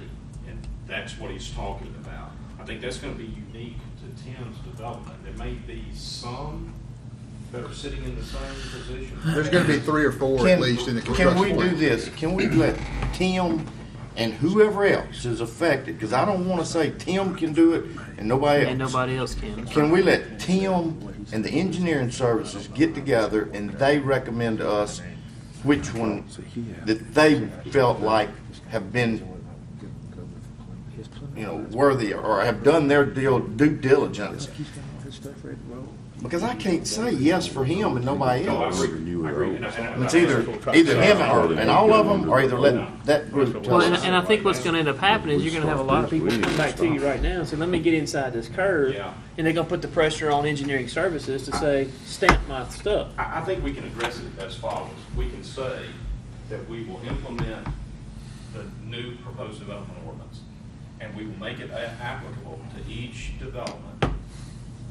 and that's what he's talking about. I think that's going to be unique to Tim's development. There may be some that are sitting in the same position. There's going to be 3 or 4 at least in the construction. Can we do this? Can we let Tim and whoever else is affected, because I don't want to say Tim can do it and nobody else. And nobody else can. Can we let Tim and the engineering services get together and they recommend to us which one that they felt like have been, worthy or have done their due diligence? Because I can't say yes for him and nobody else. It's either him and all of them, or either let that group tell Well, us. and I think what's going to end up happening is you're going to have a lot of people come back to you right now and say, let me get inside this curve. Yeah. And they're going to put the pressure on engineering services to say, stamp my stuff. I think we can address it as follows. We can say that we will implement the new proposed development ordinance, and we will make it applicable to each development,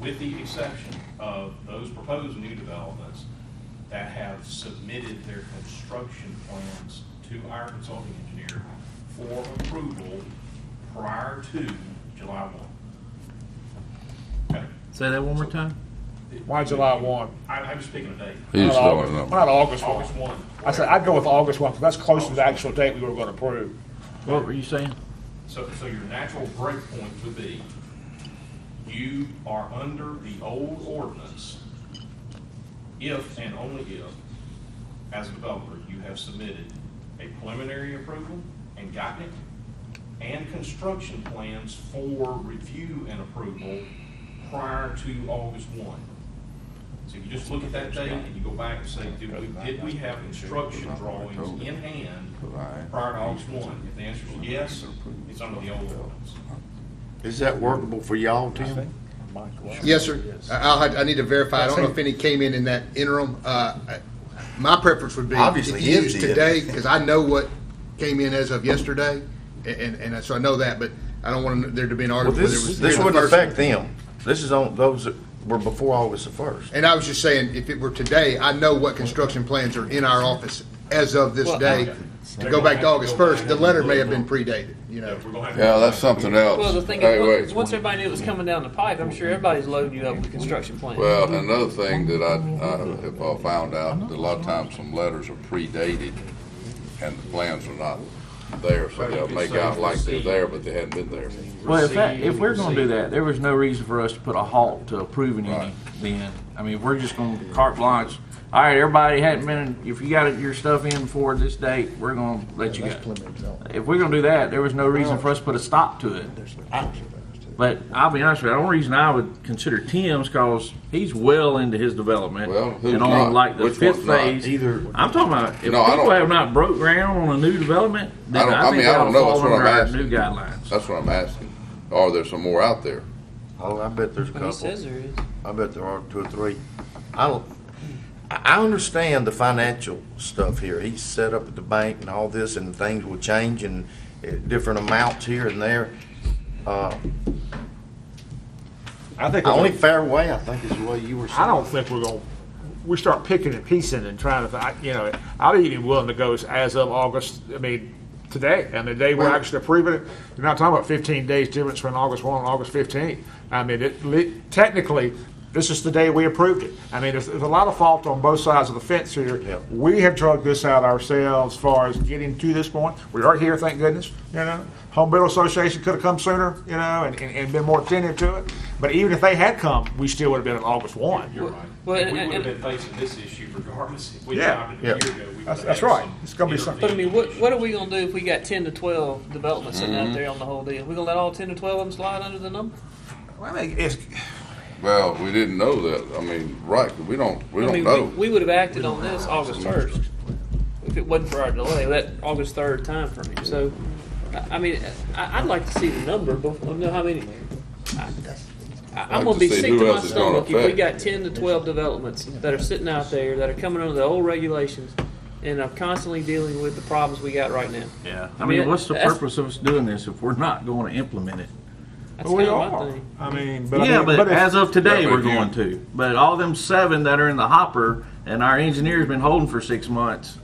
with the exception of those proposed new developments that have submitted their construction plans to our consulting engineer for approval prior to July 1. Okay. Say that one more time. Why July 1? I'm just picking a date. He's Not throwing August, it up. not August 1. August 1. I said, I'd go with August 1, because that's close to the actual date we were going to approve. What were you saying? So your natural break point would be, you are under the old ordinance if and only if, as a developer, you have submitted a preliminary approval and gotten it, and construction plans for review and approval prior to August 1. So you just look at that date and you go back and say, did we have construction drawings in hand prior to August 1? If the answer is yes, it's under the old ordinance. Is that workable for y'all, Tim? Yes, sir. I need to verify. I don't know if any came in that interim. My preference would be Obviously, if you use his did. today, because I know what came in as of yesterday, and so I know that, but I don't want there to be an Well, article where there was. this the wouldn't first affect one. them. This is on those that were before August the 1st. And I was just saying, if it were today, I know what construction plans are in our office as of this day. To go back to August 1st, the letter may have been predated, Yeah, that's something else. Well, the thing Hey, is, wait. once everybody knew it was coming down the pipe, I'm sure everybody's loading you up with construction plans. Well, another thing that I have found out, that a lot of times some letters are predated and the plans are not there, so they'll make out like they're there, but they hadn't been there. Well, if we're going to do that, there was no reason for us to put a halt to approving any then. I mean, we're just going to carte blanche. All right, everybody hadn't been, if you got your stuff in before this date, we're going to let you go. If we're going to do that, there was no reason for us to put a stop to it. But I'll be honest with you, the only reason I would consider Tim's because he's well into his development. Well, who's and on not? like the Which fifth one's not? phase. Either. I'm talking about if No, I people don't- have not broke ground on a new development, then I think I that don't ought to know, fall that's what under I'm our asking. new guidelines. That's what I'm asking. Are there some more out there? Oh, I bet there's a Well, couple. he says there is. I bet there are 2 or 3. I understand the financial stuff here. He's set up at the bank and all this, and things will change and different amounts here and there. I think The only fair way, I think, is the way you were saying. I don't think we start picking and piecing and trying to, I'd even willing to go as of August, today. And the day we're actually approving it, you're not talking about 15 days difference between August 1 and August 15. I mean, technically, This is the day we approved it. I mean, there's a lot of fault on both sides of the fence here. We have drugged this out ourselves as far as getting to this point. We are here, thank goodness, you know. Home Builder Association could have come sooner, you know, and been more attentive to it. But even if they had come, we still would have been at August 1. You're right. Well, we would have been facing this issue regardless. If we Yeah. stopped it a year ago, we would have That's had right. some It's gonna be something. But I mean, what are we gonna do if we got 10 to 12 developments sitting out there on the whole deal? We gonna let all 10 to 12 of them slide under the number? Well, I mean, it's, Well, we didn't know that. I mean, right, 'cause we don't I mean, know. we would have acted on this August 1st if it wasn't for our delay, that August 3rd time frame. So, I mean, I'd like to see the number, but I don't know how many. I'm Like gonna to be see sick who to my else it's gonna stomach if we affect. got 10 to 12 developments that are sitting out there that are coming under the old regulations and are constantly dealing with the problems we got right now. Yeah. I mean, what's the purpose of us doing this if we're not going to implement it? That's we kind of my are. thing. I mean, but Yeah, I mean, but if- as of today, Yeah, we're but you- going to. But all them 7 that are in the hopper and our engineer's been holding for 6 months,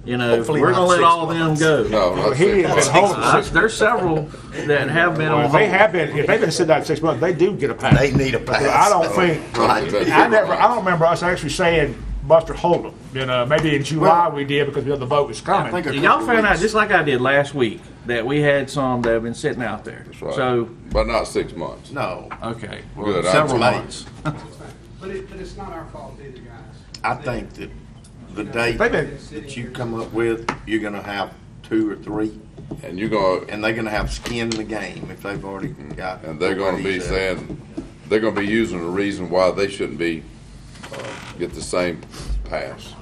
you know, Hopefully we're not going to let 6 all of them months. go. No, not he ain't been holding There's 6 several that have been on If hold. they have been, if they've been sitting out 6 months, they do get a pass. They need a pass. I don't think, Right. I don't remember us actually saying Buster hold them. You know, maybe in July we did because we knew the vote was coming. Y'all found out, just like I did last week, that we had some that have been sitting out there. That's right. So, But not 6 months. No, okay, Good, several I'm- months. But it's not our fault either, guys. I think that the date They've been- that you come up with, you're gonna have 2 or 3, And you're gonna, and they're gonna have skin in the game if they've already got. and they're gonna be saying, they're gonna be using the reason why they shouldn't be, get the same pass.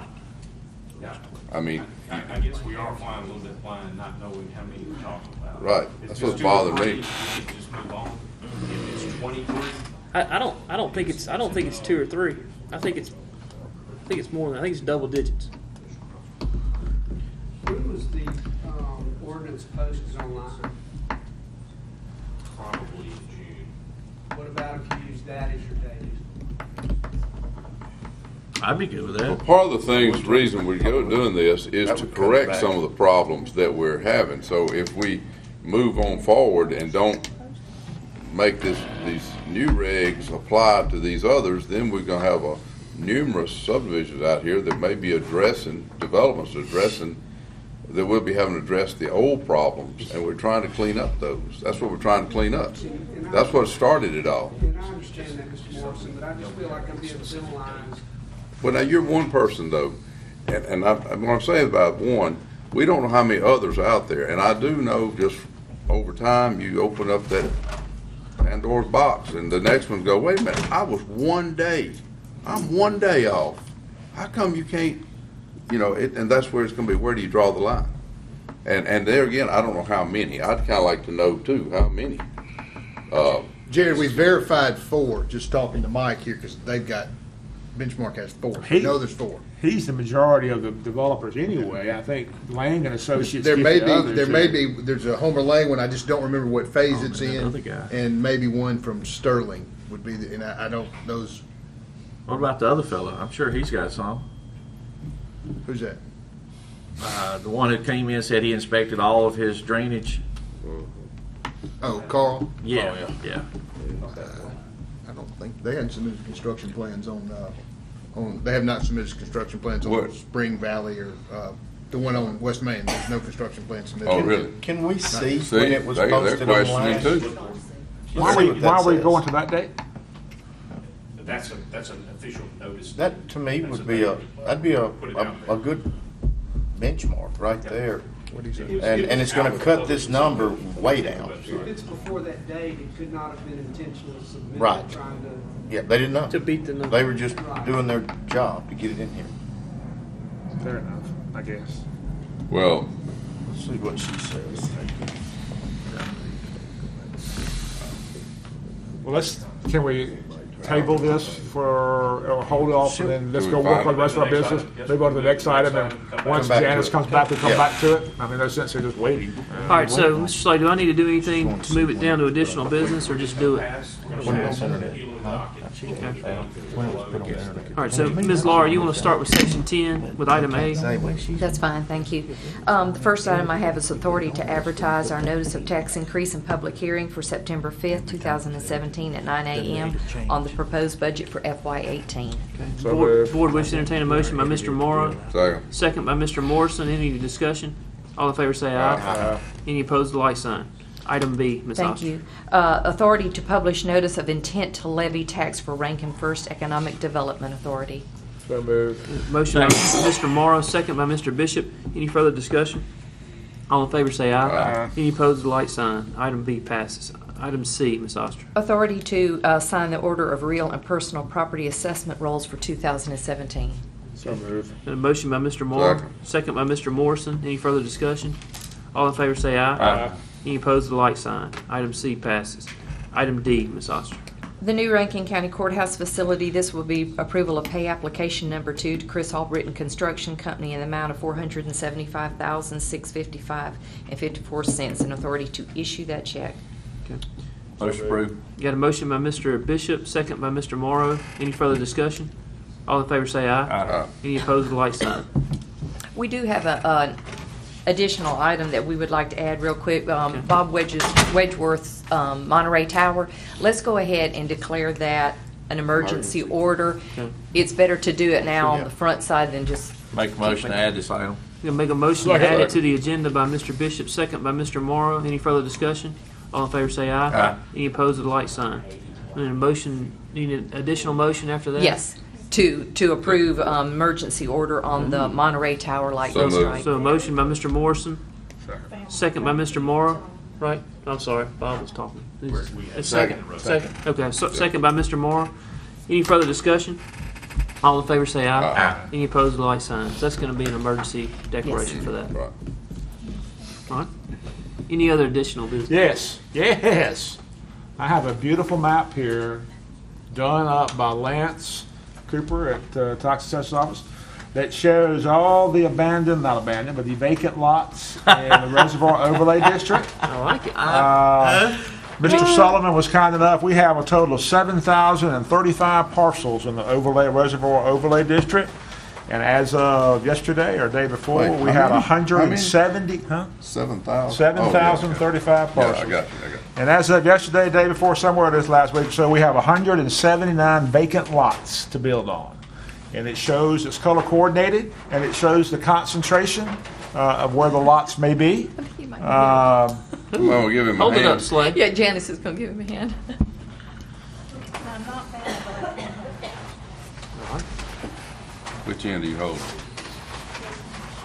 Yeah. I mean, I guess we are flying a little bit blind, not knowing how many we're talking about. Right. If That's it's what's 2 or bothering 3, me. we can just move on. If it's 23, I don't think it's 2 or 3. I think it's more than. I think it's double digits. When was the ordinance posted online? probably in June. What about if you use that as your date? I'd be good with Well, that. part of the things, reason we go doing this is That to would cut correct back. some of the problems that we're having. So if we move on forward and don't make these new regs apply to these others, then we're gonna have numerous subdivisions out here that may be addressing, developments addressing, that we'll be having to address the old problems, and we're trying to clean up those. That's what we're trying to clean up. That's what started it all. And I understand that, Mr. Morrison, but I just feel like I'm being civilized. Well, now, you're one person, though, and what I'm saying about one, we don't know how many others are out there, and I do know just over time, you open up that Pandora's box, and the next one go, wait a minute, I'm 1 day off. How come you can't, and that's where it's gonna be, where do you draw the line? And there again, I don't know how many, I'd kinda like to know too, how many. Jared, we verified 4, just talking to Mike here, because they've got, Benchmark has 4. He- No, there's 4. He's the majority of the developers anyway. I think Lang and Associates. There get may the be, other two. there's a Homer Lane one, I just don't remember what phase it's in. other guy. And maybe one from Sterling would be, and I don't, those, What about the other fellow? I'm sure he's got some. who's that? The one that came in said he inspected all of his drainage. Oh, Carl? Yeah, yeah. I don't think, they hadn't submitted construction plans on, they have not submitted construction plans on What? Spring Valley or, the one on West Main, there's no construction plans submitted. Oh, really? Can we see See, when it was they're posted questioning online? too. Why are we going to that date? But that's an official notice. That, to me, That's would be that'd be Put it out there. a good benchmark right there. What'd he say? And it's gonna cut this number way down. If it's before that date, it could not have been intentionally submitted. Right. Trying to. Yeah, they didn't know. To beat the number. They were just doing their job to get it in here. Fair enough, I guess. Well, Let's see what she says. Well, can we table this or hold it off and then let's Can go we work find on the rest of our business? Move on to the next item and once back to Janice it. comes back, we come Yeah. back to it. I mean, no sense in just waiting. All right, so Mr. Slade, do I need to do anything to move it down to additional business or just do it? What is internet? docket. All right, so Ms. Laura, you want to start with section 10 with item A? That's fine, thank you. The first item I have is authority to advertise our notice of tax increase in public hearing for September 5th, 2017 at 9 a.m. on the proposed budget for FY18. Board wishes to entertain a motion by Mr. Morrow. Second by Mr. Morrison. Any discussion? All in favor say aye. Any opposed, the like sign. Item B, Ms. Thank Oster. you. Authority to publish notice of intent to levy tax for Rankin First Economic Development Authority. So moved. Motion by Mr. Morrow, second by Mr. Bishop. Any further discussion? All in favor say aye. Any opposed, the like sign. Item B passes. Item C, Ms. Oster. Authority to sign the order of real and personal property assessment rolls for 2017. So moved. A motion by Mr. Morrow, second by Mr. Morrison. Any further discussion? All in favor say aye. Any opposed, the like sign. Item C passes. Item D, Ms. Oster. The new Rankin County Courthouse facility, this will be approval of pay application number 2 to Chris Albritton Construction Company in the amount of $475,655.54 and authority to issue that check. Okay. Motion approved. Got a motion by Mr. Bishop, second by Mr. Morrow. Any further discussion? All in favor say aye. Any opposed, the like sign. We do have an additional item that we would like to add real quick. Bob Wedgeworth's Monterey Tower. Let's go ahead and declare that an emergency order. Okay. It's better to do it now on the front side than just Make a motion to add this item. We'll make a motion to add it to the agenda by Mr. Bishop, second by Mr. Morrow. Any further discussion? All in favor say aye. Any opposed, the like sign. And a motion, need an additional motion after that? yes to approve emergency order on the Monterey Tower lightning strike. So a motion by Mr. Morrison, second by Mr. Morrow, right? I'm sorry, Bob was talking. Second. Okay, so second by Mr. Morrow. Any further discussion? All in favor say aye. Any opposed, the like sign. So that's going to be an emergency declaration for that. Right. All right. Any other additional business? Yes. I have a beautiful map here done up by Lance Cooper at Tax Assessor's Office that shows all the not abandoned, but the vacant lots in the Reservoir Overlay District. I like it. Mr. Sullivan was kind enough. We have a total of 7,035 parcels in the Reservoir Overlay District. And as of yesterday or day before, we had 170, 7,035 parcels. Yeah, I got you. And as of yesterday, day before, somewhere this last week, so we have 179 vacant lots to build on. And it shows, it's color coordinated, and it shows the concentration of where the lots may be. Well, we'll give him a Hold it hand. up, Slay. Yeah, Janice is going to give him a hand. Which end do you hold?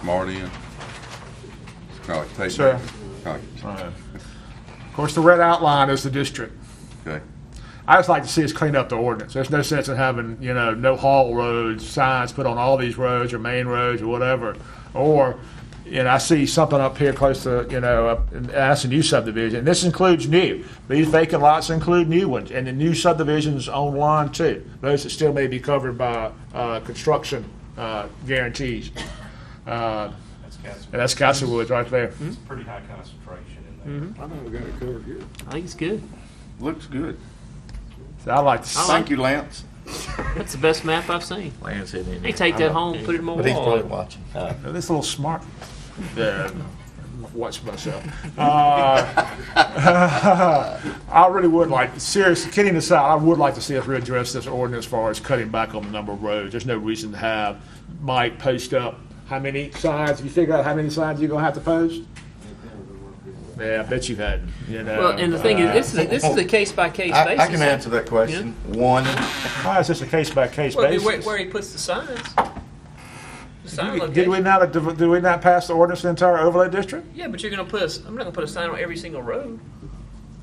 Smart end? It's kind of like tape. Sir. Of course, the red outline is the district. Okay. I just like to see us clean up the ordinance. There's no sense in having, no haul roads, signs put on all these roads or main roads or whatever. Or, I see something up here close to, that's a new subdivision. This includes new. These vacant lots include new ones, and the new subdivisions on line too. Those that still may be covered by construction guarantees. And that's Castlewood right there. It's pretty high concentration in there. I think we got it covered good. I think it's good. Looks good. So I like to see. Thank you, Lance. That's the best map I've seen. Lance isn't in They there. take that home, put it in my But he's wall. probably watching. This little smart. Watch myself. I really would like, seriously, kidding aside, I would like to see us readdress this ordinance as far as cutting back on the number of roads. There's no reason to have Mike post up how many signs. You figure out how many signs you're going to have to post? Yeah, I bet you hadn't. Well, and the thing is, this is a case-by-case basis. I can answer that question. One. Why is this a case-by-case Well, basis? where he puts the signs. The sign Did location. we not pass the ordinance in the entire overlay district? Yeah, but you're going to put I'm not going to put a sign on every single road.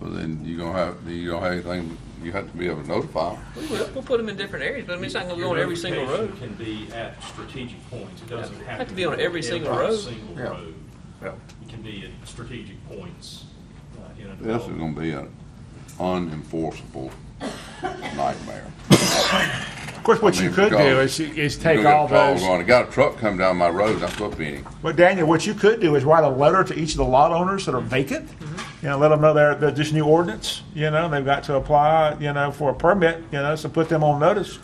Well, then you don't have anything. You have to be able to notify. We'll put them in different areas, but it's not going to be on every single road. It can be at strategic points. It doesn't have to be on every single road. Road. It can be at strategic points in a This is going to be an unenforceable nightmare. Of course, what you could do is take all those. I got a truck coming down my road. That's supposed to be any. But Daniel, what you could do is write a letter to each of the lot owners that are vacant, let them know they're this new ordinance, they've got to apply, for a permit, so put them on notice,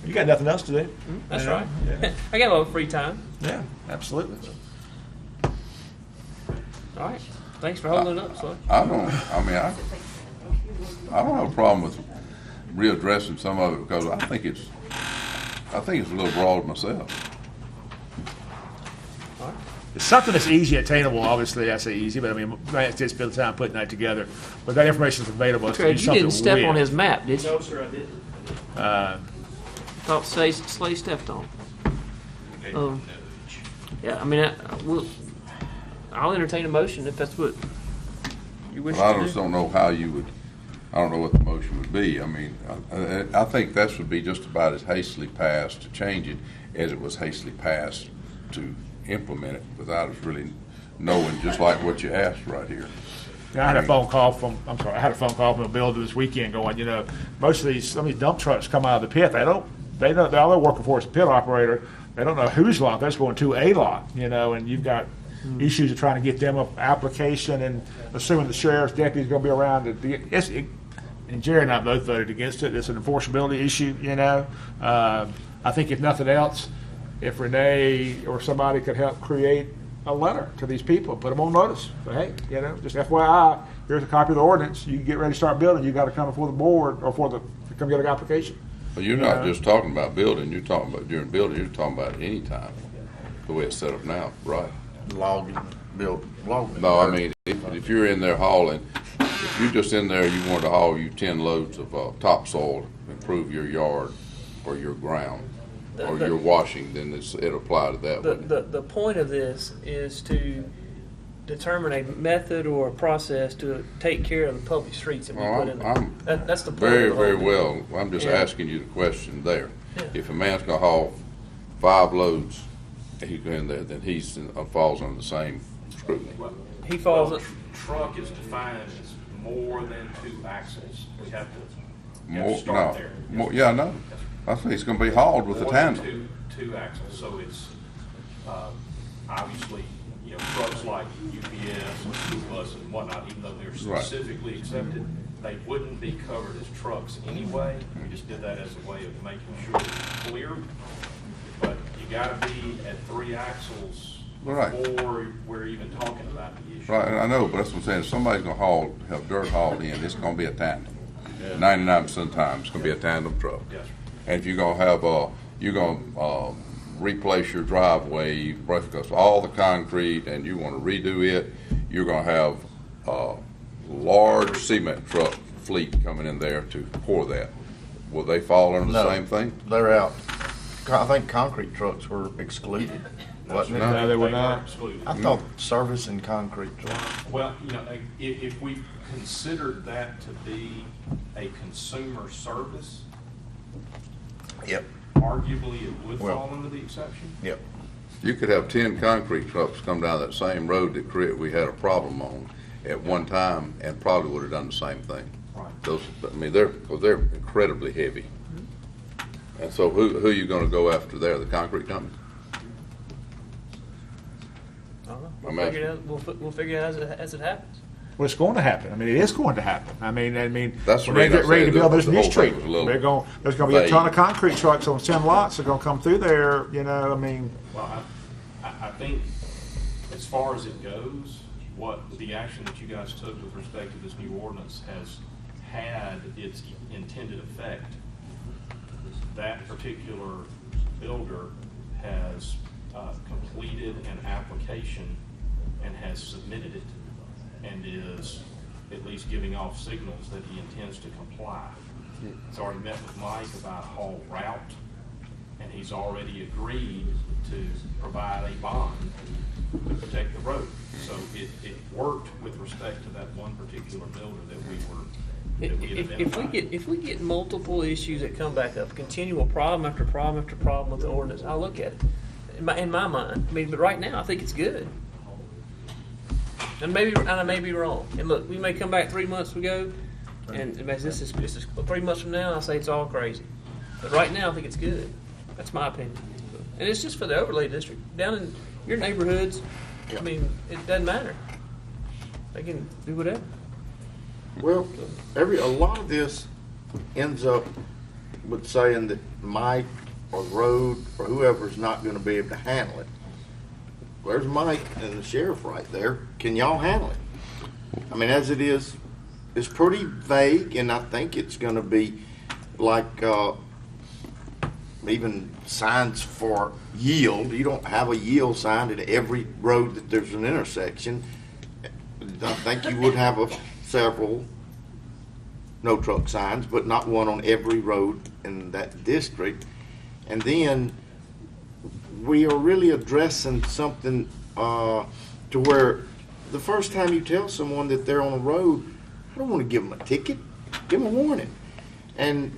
You got nothing else to do. That's you know? right. Yeah. I got a little free time. Yeah, absolutely. All right. Thanks for holding it up, son. I don't have a problem with readdressing some of it because I think it's a little broad myself. It's something that's easy attainable. Obviously, I say easy, but I mean, it's just spend time putting that together. But that information is available. Okay, you didn't step on his map, did you? No, sir, I didn't. Thought Slay stepped on. Yeah, I mean, I'll entertain a motion if that's what you wish Well, to I do. just don't know how you would. I don't know what the motion would be. I mean, I think that would be just about as hastily passed to change it as it was hastily passed to implement it without us really knowing, just like what you asked right here. I had a phone call from a builder this weekend going, most of some of these dump trucks come out of the pit. All they're working for is a pit operator. They don't know whose lot. They're just going to a lot, and you've got issues of trying to get them an application and assuming the sheriff's deputy is going to be around. And Jerry and I both voted against it. It's an enforceability issue, I think if nothing else, if Renee or somebody could help create a letter to these people, put them on notice. Say, hey, just FYI, here's a copy of the ordinance. You get ready to start building, you got to come before the board or to come get an application. But you're not just talking about building. You're talking about during building. You're talking about any time, the way it's set up now, right? Logging. No, I mean if you're in there hauling, if you're just in there, you want to haul 10 loads of topsoil, improve your yard or your ground. Or you're washing, then it'll apply to that. The point of this is to determine a method or a process to take care of the public streets that we put in there. That's the point. Very well. I'm just asking you the question there. Yeah. If a man's gonna haul 5 loads, and he's in there, then he falls under the same scrutiny. He falls. Well, truck is defined as more than 2 axles. We have to start there. Yeah, I know. I think it's going to be hauled with a tandem. More than two axles, so it's obviously trucks like UPS and school buses and whatnot, even though they're specifically accepted, they wouldn't be covered as trucks anyway. We just did that as a way of making sure it's clear. But you got to be at 3 axles before we're even talking about the issue. Right, and I know, but that's what I'm saying. If somebody's going to have dirt hauled in, it's going to be a tandem. 99% of the time, it's going to be a tandem truck. Yes, sir. And if you're going to have replace your driveway, break up all the concrete, and you want to redo it, you're going to have a large cement truck fleet coming in there to pour that. Will they fall under the same thing? They're out. I think concrete trucks were excluded, wasn't it? No, they were not. Excluded. I thought service and concrete trucks. Well, if we considered that to be a consumer service, Yep. arguably it would fall under the exception. Yep. You could have 10 concrete trucks come down that same road that we had a problem on at one time, and probably would have done the same thing. Right. They're incredibly heavy. And so who are you going to go after there? The concrete company? I don't know. We'll figure it out as it happens. Well, it's going to happen. I mean, it is going to happen. I mean, That's when they get ready to build this new street, there's going to be a ton of vague. concrete trucks on 10 lots that are going to come through there. I mean. Well, I think as far as it goes, what the action that you guys took with respect to this new ordinance has had its intended effect. That particular builder has completed an application and has submitted it, and is at least giving off signals that he intends to comply. He's already met with Mike about haul route, and he's already agreed to provide a bond to protect the road. So it worked with respect to that one particular builder that we had identified. If we get multiple issues that come back up, continual problem after problem after problem with the ordinance, I'll look at it. In my mind, but right now I think it's good. And I may be wrong. And look, we may come back 3 months ago, and this is 3 months from now, I'll say it's all crazy. But right now, I think it's good. That's my opinion. And it's just for the overlay district. Down in your neighborhoods, I mean, it doesn't matter. They can do whatever. Well, a lot of this ends up with saying that Mike or the road or whoever's not gonna be able to handle it. There's Mike and the sheriff right there. Can y'all handle it? I mean, as it is, it's pretty vague, and I think it's gonna be like, even signs for yield. You don't have a yield sign at every road that there's an intersection. I think you would have several no truck signs, but not one on every road in that district. And then we are really addressing something to where the first time you tell someone that they're on a road, I don't want to give them a ticket, give them a warning. And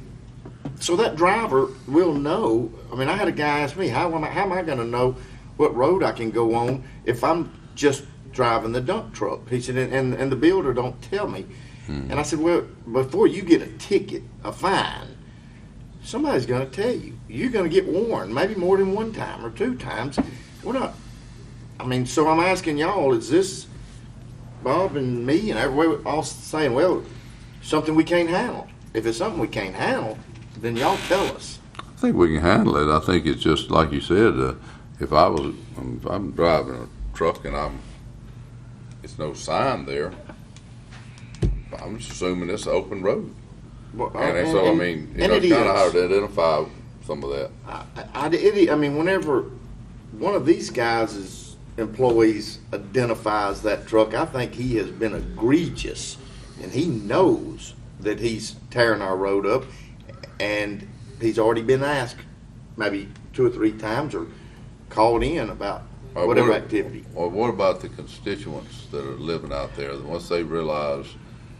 so that driver will know. I mean, I had a guy ask me, how am I going to know what road I can go on if I'm just driving the dump truck? He said, and the builder don't tell me. And I said, well, before you get a ticket, a fine, somebody's going to tell you. You're going to get warned, maybe more than one time or two times. We're not. I mean, so I'm asking y'all, is this Bob and me and everybody all saying, well, something we can't handle? If it's something we can't handle, then y'all tell us. I think we can handle it. I think it's just like you said. If I'm driving a truck and it's no sign there, I'm just assuming it's an open road. Well, So I mean, it's kind of hard to identify some of that. I mean, whenever one of these guys' employees identifies that truck, I think he has been egregious, and he knows that he's tearing our road up, and he's already been asked maybe 2 or 3 times or called in about whatever activity. Or what about the constituents that are living out there? Once they realize,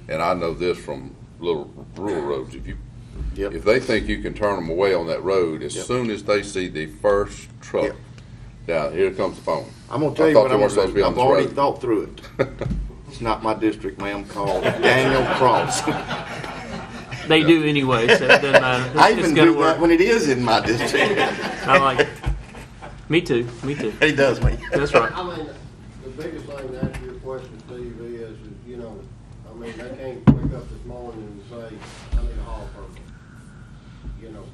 and I know this from little rural roads, if they think you can turn them away on that road, as soon as they see the first truck, down here comes the phone. I'm going to tell you what I'm going to do. I've already thought through it. It's not my district, ma'am. Called Daniel Cross. They do anyway, so it doesn't matter. I even do that when it is in my district. I like it. Me too. He does me. That's right. I mean, the biggest thing to answer your question, Steve, is you know, I mean, they can't wake up this morning and say, I need a haul permit. You know,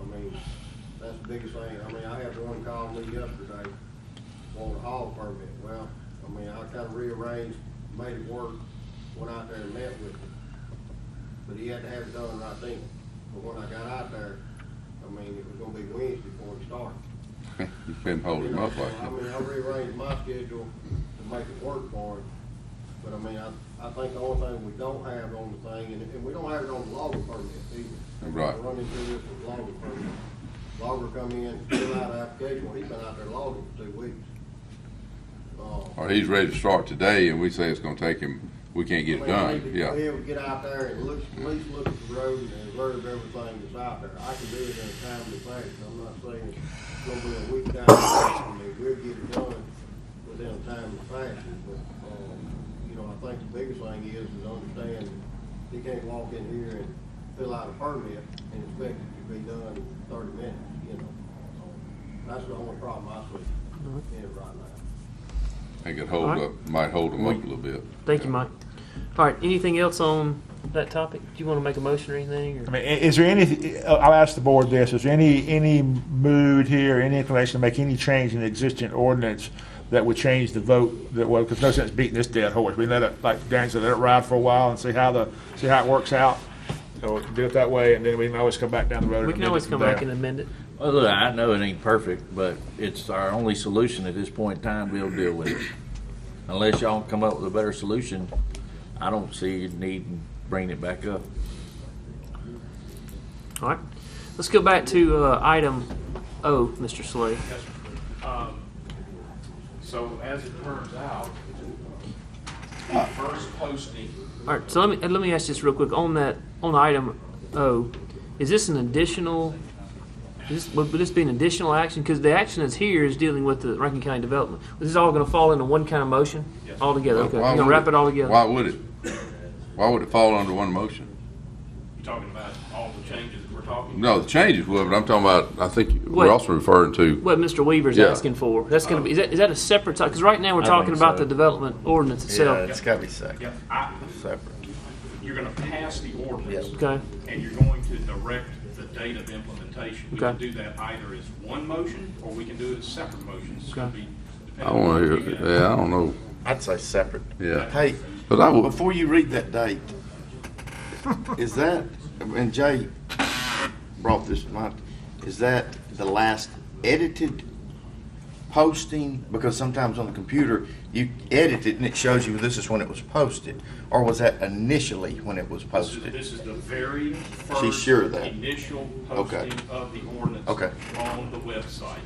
I mean, that's the biggest thing. I mean, I had one call me yesterday, want a haul permit. Well, I mean, I kind of rearranged, made it work, went out there and met with him. But he had to have it done right then. But when I got out there, I mean, it was going to be Wednesday before it started. You couldn't hold him up like that. I mean, I rearranged my schedule to make it work for him. But I mean, I think the only thing we don't have on the thing, and we don't have it on the logger permit either. Right. We're running through this with logger permit. Logger come in, fill out an application. Well, he's been out there logging for 2 weeks. Or he's ready to start today, and we say it's going to take him. We can't get it done. Yeah. Be able to get out there and at least look at the road and observe everything that's out there. I can do it in a timely fashion. I'm not saying it's going to be a week down the road. I mean, we'll get it done within a timely fashion. But, you know, I think the biggest thing is understand he can't walk in here and fill out a permit and expect it to be done in 30 minutes, you know. So that's the only problem I see in it right now. I think it might hold him up a little bit. Thank you, Mike. All right, anything else on that topic? Do you want to make a motion or anything? Or? I mean, is there any, I'll ask the board this, is there any mood here, any inclination to make any change in the existing ordinance that would change the vote that way? Because no sense beating this dead horse. We let it, like Dan said, let it ride for a while and see how it works out. So we can do it that way, and then we can always come back down the road. We can always come back and amend it. Well, look, I know it ain't perfect, but it's our only solution at this point in time. We'll deal with it. Unless y'all come up with a better solution, I don't see a need in bringing it back up. All right. Let's go back to item O, Mr. Slade. Yes, sir. So as it turns out, the first posting. All right. So let me ask this real quick on item O. Is this an additional? Would this be an additional action? Because the action that's here is dealing with the Rankin County development. Is this all going to fall into one kind of motion? Yes. All together? Okay. You're going to wrap it all together? Why would it fall under one motion? You're talking about all the changes that we're talking No, the changes will, but I'm talking about, I think What- we're also referring to, What Mr. Weaver's Yeah. asking for, that's gonna be, is that a separate, because right now we're I talking think about so. the development ordinance itself. Yeah, it's gotta be second, Yeah, separate. you're gonna pass the ordinance. Okay. And you're going to direct the date of implementation. We can Okay. do that either as one motion, or we can do it as separate motions. It's gonna be I want to hear, yeah, I don't know. I'd say separate. Yeah. Hey, But I would- before you read that date, is that, and Jay brought this to mind, is that the last edited posting? Because sometimes on the computer, you edit it and it shows you this is when it was posted. Or was that initially when it was posted? This is the very She's first sure of that. initial Okay. posting of the ordinance Okay. on the website.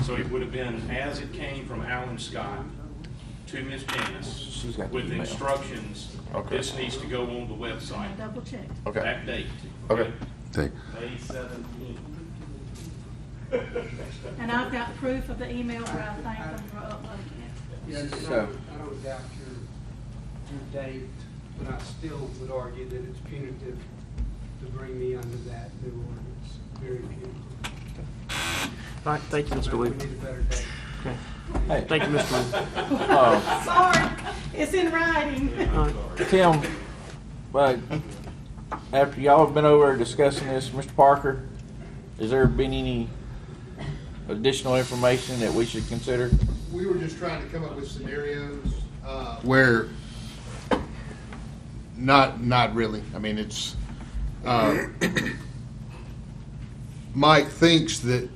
So it would have been as it came from Alan Scott to Ms. Janice She's got the with email. instructions, Okay. this needs to go on the website. Double check. Okay. That date. Okay. Think. May 17th. And I've got proof of the email where I thank them for uploading it. Yes, So- I don't doubt your date, but I still would argue that it's punitive to bring me under that new ordinance. Very punitive. All right, thank you, Mr. We Weaver. need a better date. Okay. Hey. Thank you, Mr. Weaver. Sorry, it's in writing. All right. Tim, after y'all have been over discussing this, Mr. Parker, has there been any additional information that we should consider? We were just trying to come up with scenarios where, not really. I mean, it's, Mike thinks that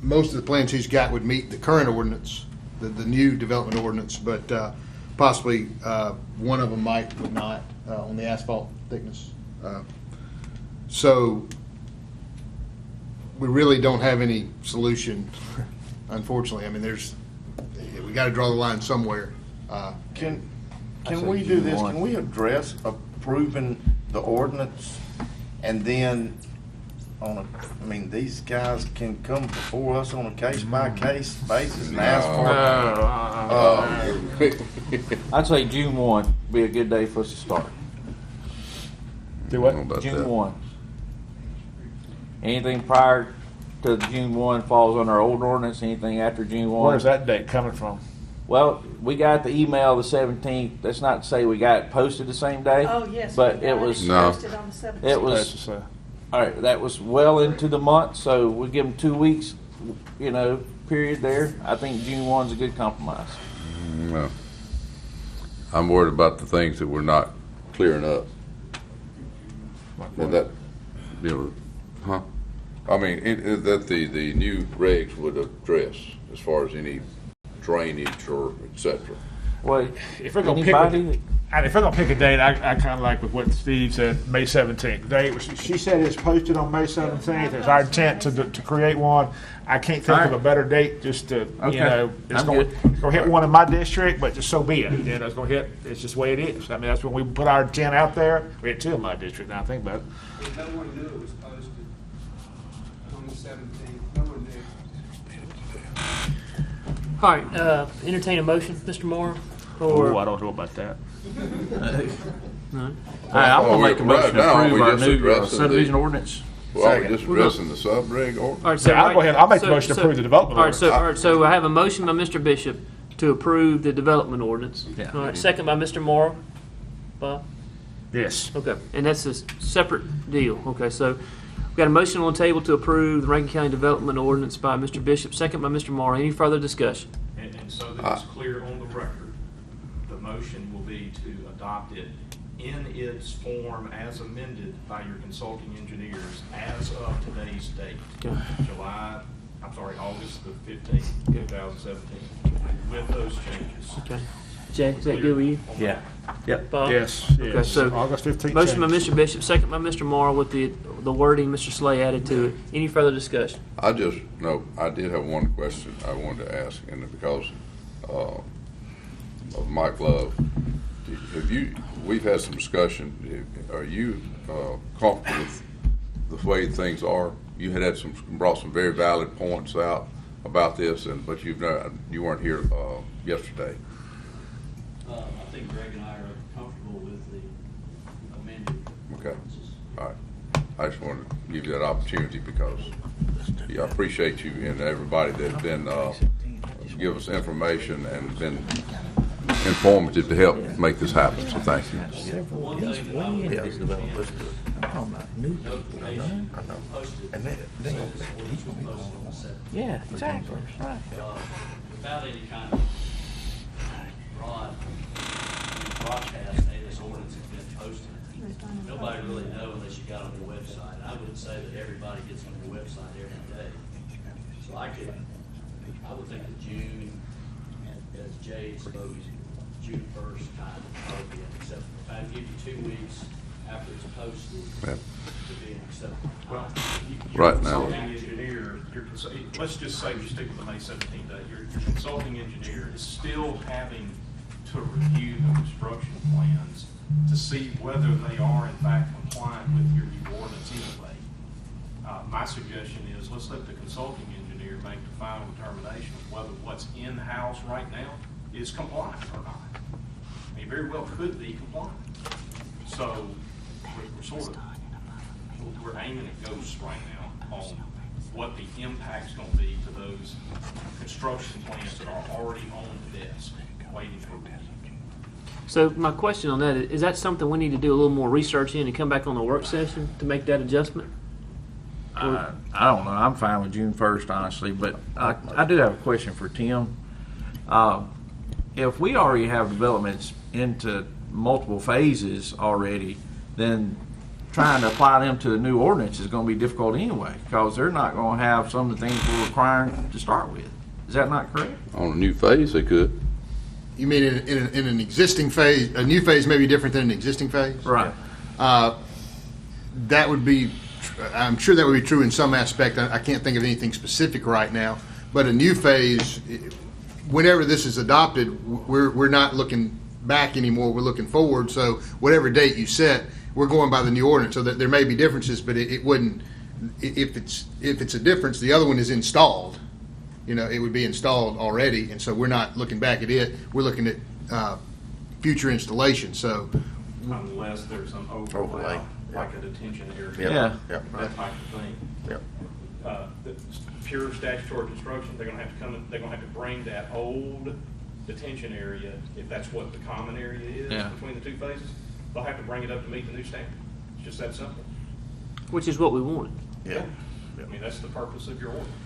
most of the plans he's got would meet the current ordinance, the new development ordinance, but possibly one of them would not on the asphalt thickness. So we really don't have any solution, unfortunately. I mean, we got to draw the line somewhere. Can we do this? Can we address approving the ordinance and then these guys can come before us on a case-by-case basis and ask for. I'd say June 1 would be a good day for us to start. Do what? June 1. Anything prior to June 1 falls on our old ordinance. Anything after June 1. Where's that date coming from? Well, we got the email the 17th. That's not to say we got it posted the same day. Oh, yes. But we it got was posted on the 17th. It was all right. That was well into the month, so we give them 2 weeks, period there. I think June 1's a good compromise. No. I'm worried about the things that we're not clearing up. I mean, that the new regs would address as far as any drainage or et cetera. Well, If we're gonna pick a date, I kind of like with what Steve said, May 17th. She said it's posted on May 17th. It's our intent to create one. I can't think of a better date. Just to it's going to hit one in my district, but just so be it. It's going to hit. It's just the way it is. I mean, that's when we put our intent out there. We had two in my district. Now I think about it. No one knew it was posted on the 17th. No one knew. All right, entertain a motion, Mr. Moore? Oh, I don't know about that. No. I'm going to make a motion to approve our new addressing subdivision ordinance. Well, we're just addressing the sub-reg All ordinance. right, so I'll go ahead. I'll make the motion to approve the development All right, ordinance. so I have a motion by Mr. Bishop to approve the development ordinance. Yeah. All right, second by Mr. Morrow. Bob? Yes. Okay, and that's a separate deal. Okay, so we've got a motion on the table to approve the Rankin County Development Ordinance by Mr. Bishop, second by Mr. Morrow. Any further discussion? And so that it's clear on the record, the motion will be to adopt it in its form as amended by your consulting engineers as of today's date. Okay. August the 15th, 2017, with those changes. Okay. Jay, is that good with you? Yeah. Yep. Bob? Yes. Okay, so August 15th. motion by change. Mr. Bishop, second by Mr. Morrow with the wording Mr. Slay added to it. Any further discussion? I did have one question I wanted to ask, and because of Mike Love, we've had some discussion. Are you comfortable with the way things are? You had brought some very valid points out about this, but you weren't here yesterday. I think Greg and I are comfortable with the amended. Okay. All right. I just wanted to give you that opportunity because I appreciate you and everybody that's been give us information and been informative to help make this happen. So thank you. Yeah, exactly. Right. Without any kind of broad broadcast, hey, this ordinance has been posted. Nobody really know unless you got on your website. I would say that everybody gets on your website every day. So I would think that June, as Jay spoke, June 1st kind of appropriate, except if I give you 2 weeks after it's posted to be an acceptable. Well, right now. Consulting engineer, let's just say we stick with the May 17th date. Your consulting engineer is still having to review the construction plans to see whether they are in fact compliant with your new ordinance anyway. My suggestion is let's let the consulting engineer make the final determination of whether what's in-house right now is compliant or not. I mean, very well could be compliant. So we're aiming at ghosts right now on what the impact's going to be to those construction plans that are already on the desk waiting for review. So my question on that is that something we need to do a little more research in and come back on the work session to make that adjustment? I don't know. I'm fine with June 1st, honestly, but I do have a question for Tim. If we already have developments into multiple phases already, then trying to apply them to the new ordinance is going to be difficult anyway, because they're not going to have some of the things we're requiring to start with. Is that not correct? On a new phase, they could. You mean in an existing phase, a new phase may be different than an existing phase? Right. That would be, I'm sure that would be true in some aspect. I can't think of anything specific right now. But a new phase, whenever this is adopted, we're not looking back anymore. We're looking forward. So whatever date you set, we're going by the new ordinance. So that there may be differences, but it wouldn't. If it's a difference, the other one is installed. You know, it would be installed already, and so we're not looking back at it. We're looking at future installation. So unless there's some overlay, like a detention area, that type of thing. Yep. The pure statutory construction, they're going to have to come. They're going to have to bring that old detention area, if that's what the common area is between the two phases. They'll have to bring it up to meet the new standard. It's just that simple. Which is what we wanted. Yeah. I mean, that's the purpose of your ordinance.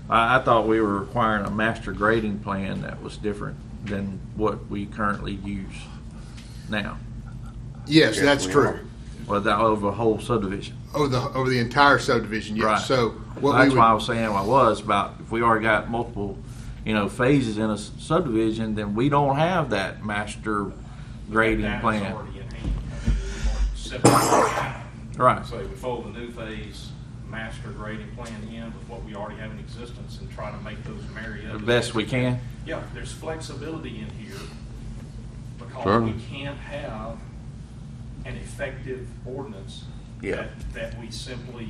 I thought we were requiring a master grading plan that was different than what we currently use now. Yes, that's true. Well, that over the whole subdivision. Over the entire subdivision, yes. Right. So that's why I was saying what I was about. If we already got multiple, phases in a subdivision, then we don't have that master grading plan. Already in hand. Right. So we fold the new phase master grading plan in with what we already have in existence and try to make those marry up The best we can. Yeah, there's flexibility in here because Sure. we can't have an effective ordinance that we simply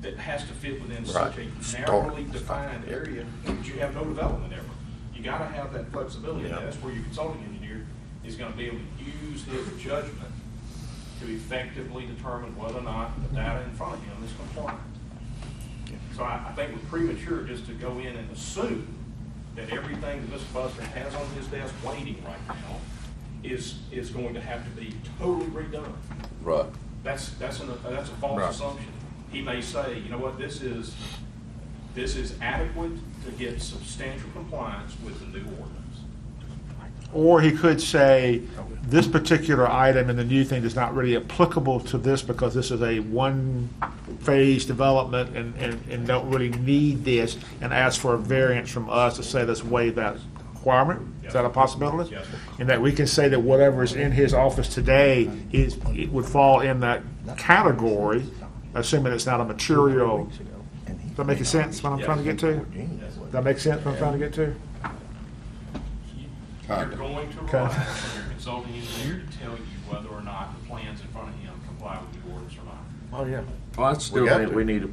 that has to fit within such a narrowly defined area that you have no development ever. You got to have that flexibility. And that's where your consulting engineer is going to be able to use his judgment to effectively determine whether or not the data in front of him is compliant. So I think we're premature just to go in and assume that everything that Mr. Buster has on his desk waiting right now is going to have to be totally redone. Right. That's a false assumption. He may say, you know what, this is adequate to get substantial compliance with the new ordinance. Or he could say, this particular item in the new thing is not really applicable to this because this is a one-phase development and don't really need this, and ask for a variance from us to say let's waive that requirement. Is that a possibility? Yes. And that we can say that whatever is in his office today, it would fall in that category, assuming it's not a material. Does that make sense what I'm trying to get to? Does that make sense what I'm trying to get to? You're going to rely on your consulting engineer to tell you whether or not the plans in front of him comply with the ordinance or not. Oh, yeah. Well, I still think we need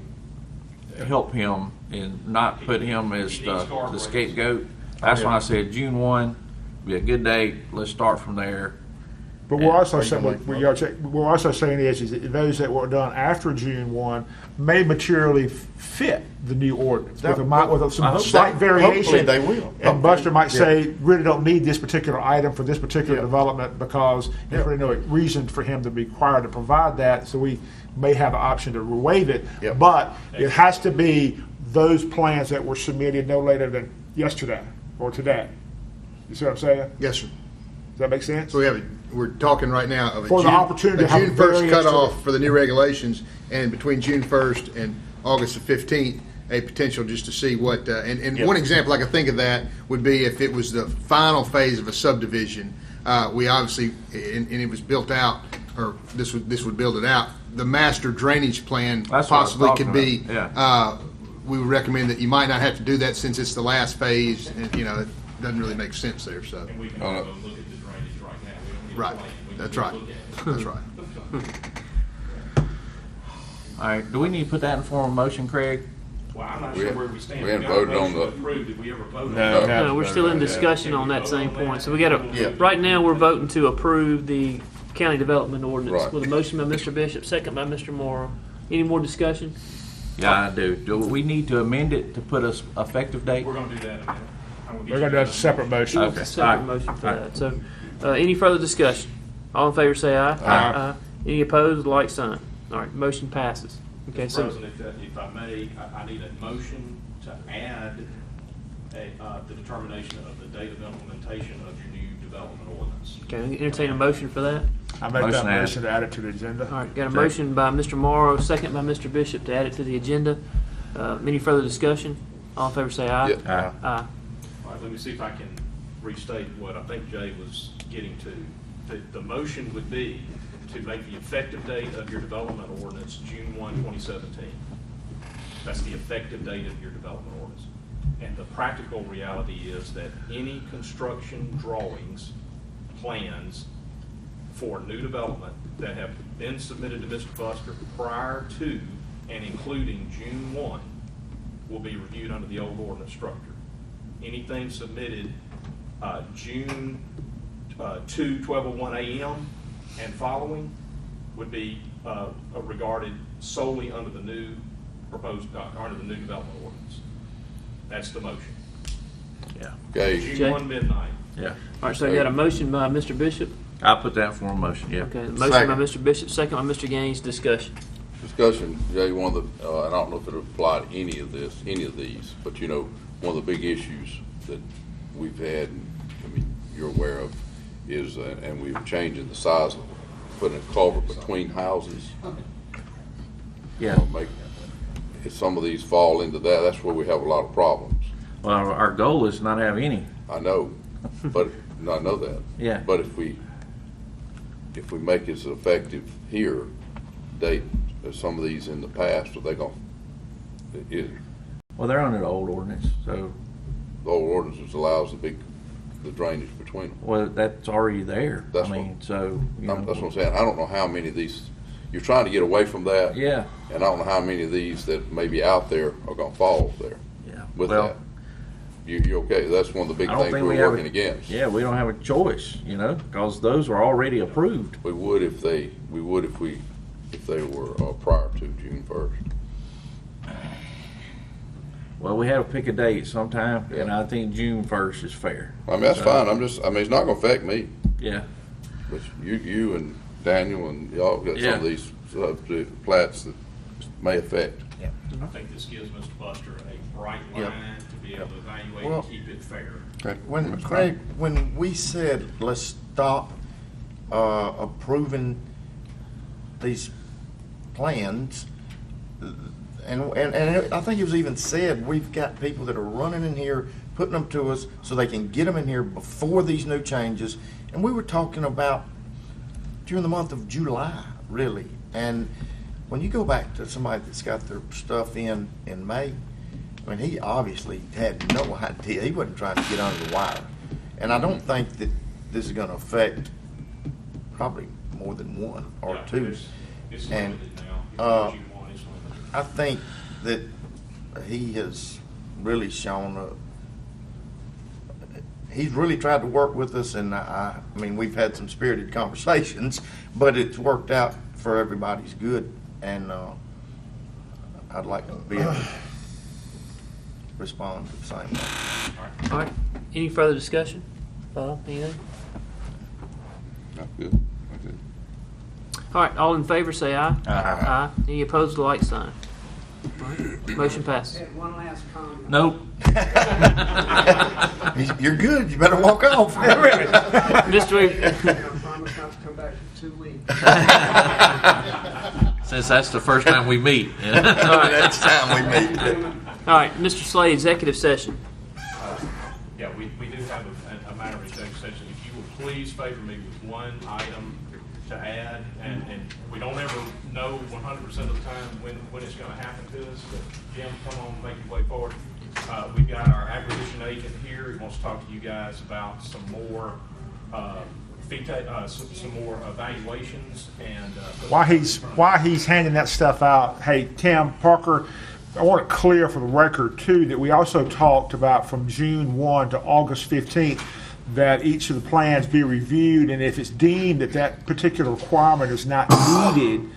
to help him and not put him as the scapegoat. That's why I said June 1 be a good date. Let's start from there. But we're also Are you saying, gonna make we're also saying is that those that were done after June 1 may materially fit the new ordinance with I some hope slight so. variation. Hopefully they will. And Buster might Yeah. say, really don't need this particular item for this particular Yeah. development because there's really no reason for him to be required to provide that. So we may have an option to waive it. Yep. But it has to be those plans that were submitted no later than yesterday or today. You see what I'm saying? Yes, sir. Does that make sense? So we're talking right now of a For the June, opportunity a to have June 1st variance to cutoff for the new regulations, and between June 1st and August the 15th, a potential just to see what, and Yep. one example I could think of that would be if it was the final phase of a subdivision, we obviously, and it was built out, or this would build it out, the master drainage plan That's what I was possibly talking could be, about, we would recommend that you might not have to do that since it's the last phase, and, it doesn't really make sense there, so. And we can go look at the drainage right now. We don't need a Right. plan. We can That's go right. look at it. That's right. All right, do we need to put that in form of motion, Craig? Well, I'm not We sure had- where we stand. we hadn't got a voted on motion the- approved. Did we ever vote on No. that? No, we're still in discussion on that same point. So we got to, right now, we're voting to approve the county development ordinance Right. with a motion by Mr. Bishop, second by Mr. Morrow. Any more discussion? Yeah, I do. Do we need to amend it to put a effective date? We're going to do that in a minute. I'm gonna get We're going to you do a separate motion. Okay. Separate All right. motion for All right. that. So, any further discussion? All in favor say aye. Aye. Any opposed, like sign. All right, motion passes. Okay, Mr. so, President, if I may, I need a motion to add the determination of the date of implementation of your new development ordinance. okay, entertain a motion for that. I make that Motion added. motion to add it to the agenda. All right, got a motion by Mr. Morrow, second by Mr. Bishop to add it to the agenda. Any further discussion? All in favor say aye. Yeah. Aye. Aye. All right, let me see if I can restate what I think Jay was getting to. The motion would be to make the effective date of your development ordinance June 1, 2017. That's the effective date of your development ordinance. And the practical reality is that any construction drawings, plans for new development that have been submitted to Mr. Buster prior to and including June 1 will be reviewed under the old ordinance structure. Anything submitted June 2, 12:01 a.m. and following would be regarded solely under the new proposed, under the new development ordinance. That's the motion. Yeah. Okay. June 1 midnight. Yeah. All right, so I got a motion by Mr. Bishop. I'll put that in form of motion, yeah. Okay, motion by Mr. Bishop, second by Mr. Gaines. Discussion. Discussion, Jay, one of the, and I don't know if it applied to any of these, but one of the big issues that we've had, I mean, you're aware of, is, and we're changing the size of putting a culvert between houses. Yeah. If some of these fall into that, that's where we have a lot of problems. Well, our goal is not to have any. I know, but, I know that. Yeah. But if we make it effective here, date, some of these in the past, are they going, Well, they're under the old ordinance, so, the old ordinance allows the drainage between them. well, that's already there. That's I mean, so, you That's know. what I'm saying. I don't know how many of these, you're trying to get away from that. Yeah. And I don't know how many of these that may be out there are gonna fall there Yeah. with Well, that. You okay? That's one of the big I don't things think we we're have working a- against. Yeah, we don't have a choice, because those are already approved. We would if they were prior to June 1st. Well, we have to pick a date sometime, and I think June 1st is fair. I mean, that's So, fine. It's not gonna affect me. Yeah. But you and Daniel and y'all got some of Yeah. these plats that may affect. I think this gives Mr. Buster a bright Yep. line to be able to evaluate Well, and keep it fair. When, Craig, when we said, let's stop approving these plans, and I think it was even said, we've got people that are running in here, putting them to us so they can get them in here before these new changes. And we were talking about during the month of July, really. And when you go back to somebody that's got their stuff in May, I mean, he obviously had no idea. He wasn't trying to get under the wire. And I don't think that this is gonna affect probably more than one or Yeah, two. it's And, limited now. If you want, it's limited. I think that he has really shown he's really tried to work with us, and I mean, we've had some spirited conversations, but it's worked out for everybody's good, and I'd like to be able to respond the same way. All right. Any further discussion? Bob, anything? Not good. Not good. All right, all in favor say aye. Aye. Any opposed, like sign. All right, motion passes. One last comment. Nope. You're good. You better walk off. Mr. I promise not to come back for 2 weeks. Since that's the first time we meet. All right. That's time we meet. All right, Mr. Slade, executive session. Yeah, we do have a matter of executive session. If you will please favor me with one item to add, and we don't ever know 100% of the time when it's going to happen to us, but Jim, come on, make your way forward. We've got our acquisition agent here. He wants to talk to you guys about some more some more evaluations and While he's handing that stuff out, hey, Tim, Parker, I want it clear for the record, too, that we also talked about from June 1 to August 15th that each of the plans be reviewed, and if it's deemed that that particular requirement is not needed,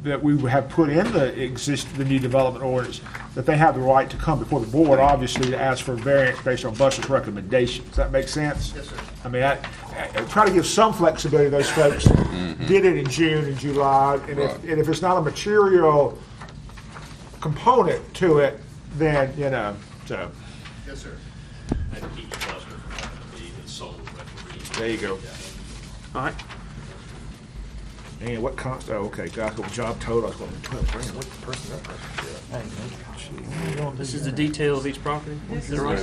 that we would have put in the new development ordinance, that they have the right to come before the board, obviously, to ask for a variance based on Buster's recommendation. Does that make sense? Yes, sir. I mean, I try to give some flexibility to those folks that did it in June and July, and if it's not a material component to it, then, so. Yes, sir. and to keep Buster from having to be his sole referee. There you go. All right. Man, what cost? Oh, okay. Guys, what job total? I was going to 12 grand. What the person that? This is the detail of each property. Is that right?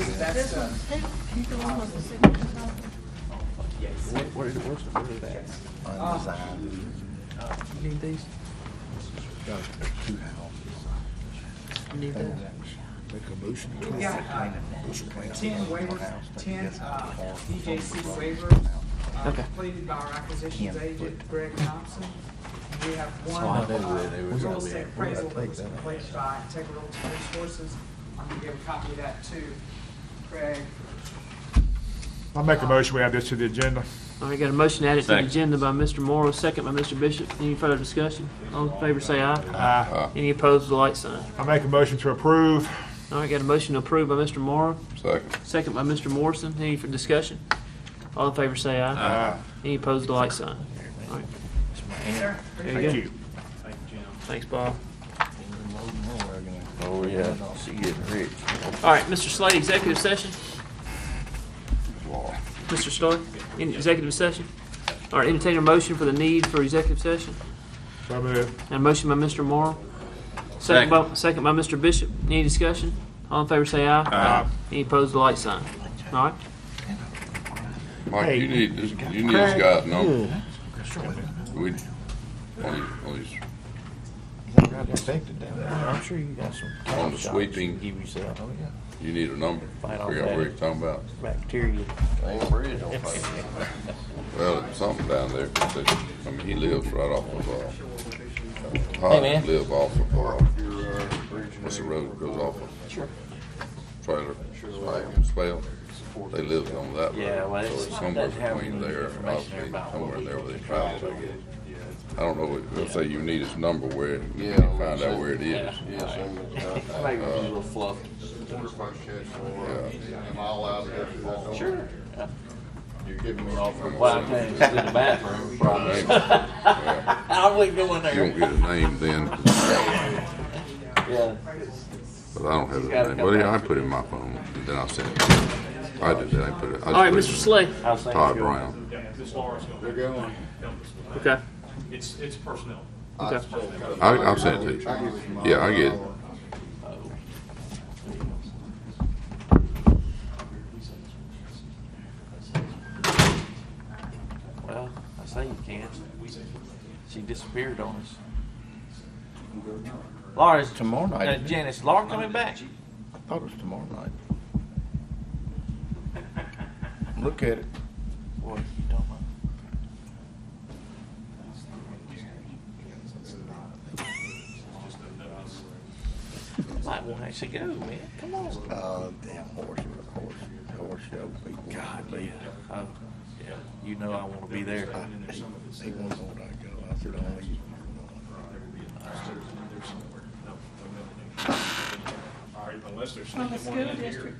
Where's that? Undesigned. You need these? Got two houses. You need that? Make a motion. We've got 10 waivers, 10 DJC waivers completed by our acquisitions agent, Greg Thompson. We have one real estate appraisal that was completed by Integral Resources. I'm going to give a copy of that to Craig. I'll make a motion. We add this to the agenda. All right, got a motion added to the agenda by Mr. Morrow, second by Mr. Bishop. Any further discussion? All in favor say aye. Aye. Any opposed, the light sign. I make a motion to approve. All right, got a motion to approve by Mr. Morrow, Second. second by Mr. Morrison. Any for discussion? All in favor say aye. Aye. Any opposed, the light sign. All right. Sir, There Thank you go. you. Thank you, Jim. Thanks, Bob. Oh, yeah. She getting rich. All right, Mr. Slade, executive session. Mr. Slade, in executive session. All right, entertain a motion for the need for executive session. So moved. And a motion by Mr. Morrow. Second by Mr. Bishop. Any discussion? All in favor say aye. Aye. Any opposed, the light sign. All right. Mike, Hey, you need this guy's number. We, on his, You got infected down there. I'm sure you got some. on the sweeping, Give yourself. Oh, yeah. you need a number. Fight off Figure out that. where he's talking about. Bacteria. Ain't bridge on fire. Well, it's something down there. I mean, he lives right off of, Hey, man. live off of, what's the road that goes off of? Sure. Trailer, Spell. They live on that road. Yeah, well, So it's- it's somewhere doesn't have between any there, information obviously, about somewhere what in there we where they do. travel, I guess. I don't know, they'll say you need his number where, you Yeah, can find out where it is. Yes, Maybe a little fluff. Am I allowed to go through that door? Sure. You're giving me off. Well, I can't sit in the bathroom, promise. Yeah. I wouldn't go in You there. don't get his name then, Yeah. but I don't have his name. Well, yeah, I put it in my phone, and then I'll send it. I did that, I put it. All right, Mr. Slade. Todd Brown. Yeah, Ms. Laura's going to They're going. help us with Okay. that. It's personnel. Okay. I'll send it to you. Yeah, I get it. Well, I say you can't. She disappeared on us. Laura's tomorrow night. Janice, Laura coming back? I thought it was tomorrow night. Look at it. What are you talking about? Might want to actually go, man. Come on. Damn horse. horse show people. God, yeah. Yeah, you know I want to be there. He wants on I go. I said, only you. All right, unless there's From the sneaking one school in here. district.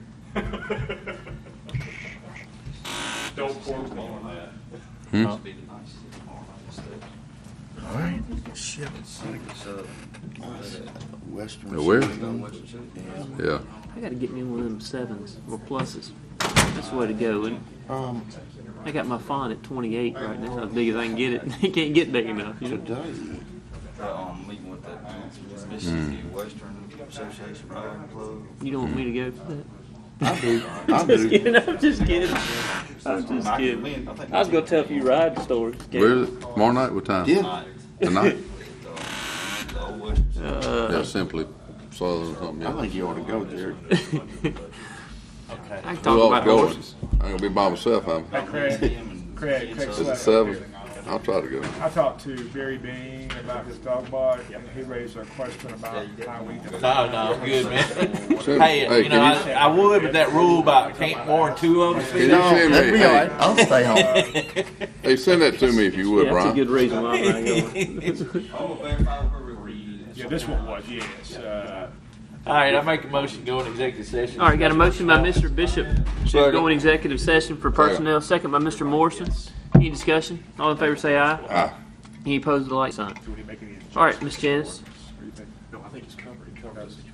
Don't quote me on that. Hmm? Must be the nicest tomorrow night. All right. Shit. Western. Yeah, where? Yeah. Yeah. I got to get me one of them 7s or pluses. That's the way to go. And I got my font at 28 right now. As big as I can get it. It can't get big enough. You know? Meeting with that Mississippi Western Association Riding Club. You don't want me to go for that? I do. I'm just kidding. I'm just kidding. I'm just kidding. I was gonna tell a few ride stories. Where is it? Tomorrow night? What time? Yeah. Tonight? Yeah, simply Southern or something. I think you ought to go, Jared. I can Who talk else about going? horses. I'm gonna be by myself. Craig Is it Sweat 7? here. I'll try to go. I talked to Barry Bean about his dog bite, and he raised a question about how we. No, good, man. Send- Hey, you know, can I would, but that rule about can't more than 2 of us. Can you send me? That'd be all right. I'll stay home. Hey, send that to me if you would, Yeah, that's a Brian. good reason why I'm not going. Yeah, this one was, yes. All right, I make a motion to go in executive session. All right, got a motion by Mr. Bishop to Second. go in executive session for personnel. Second by Mr. Morrison. Any discussion? All in favor say aye. Aye. Any opposed, the light sign. All right, Ms. Janice. No, I think it's covered. It covers the situation.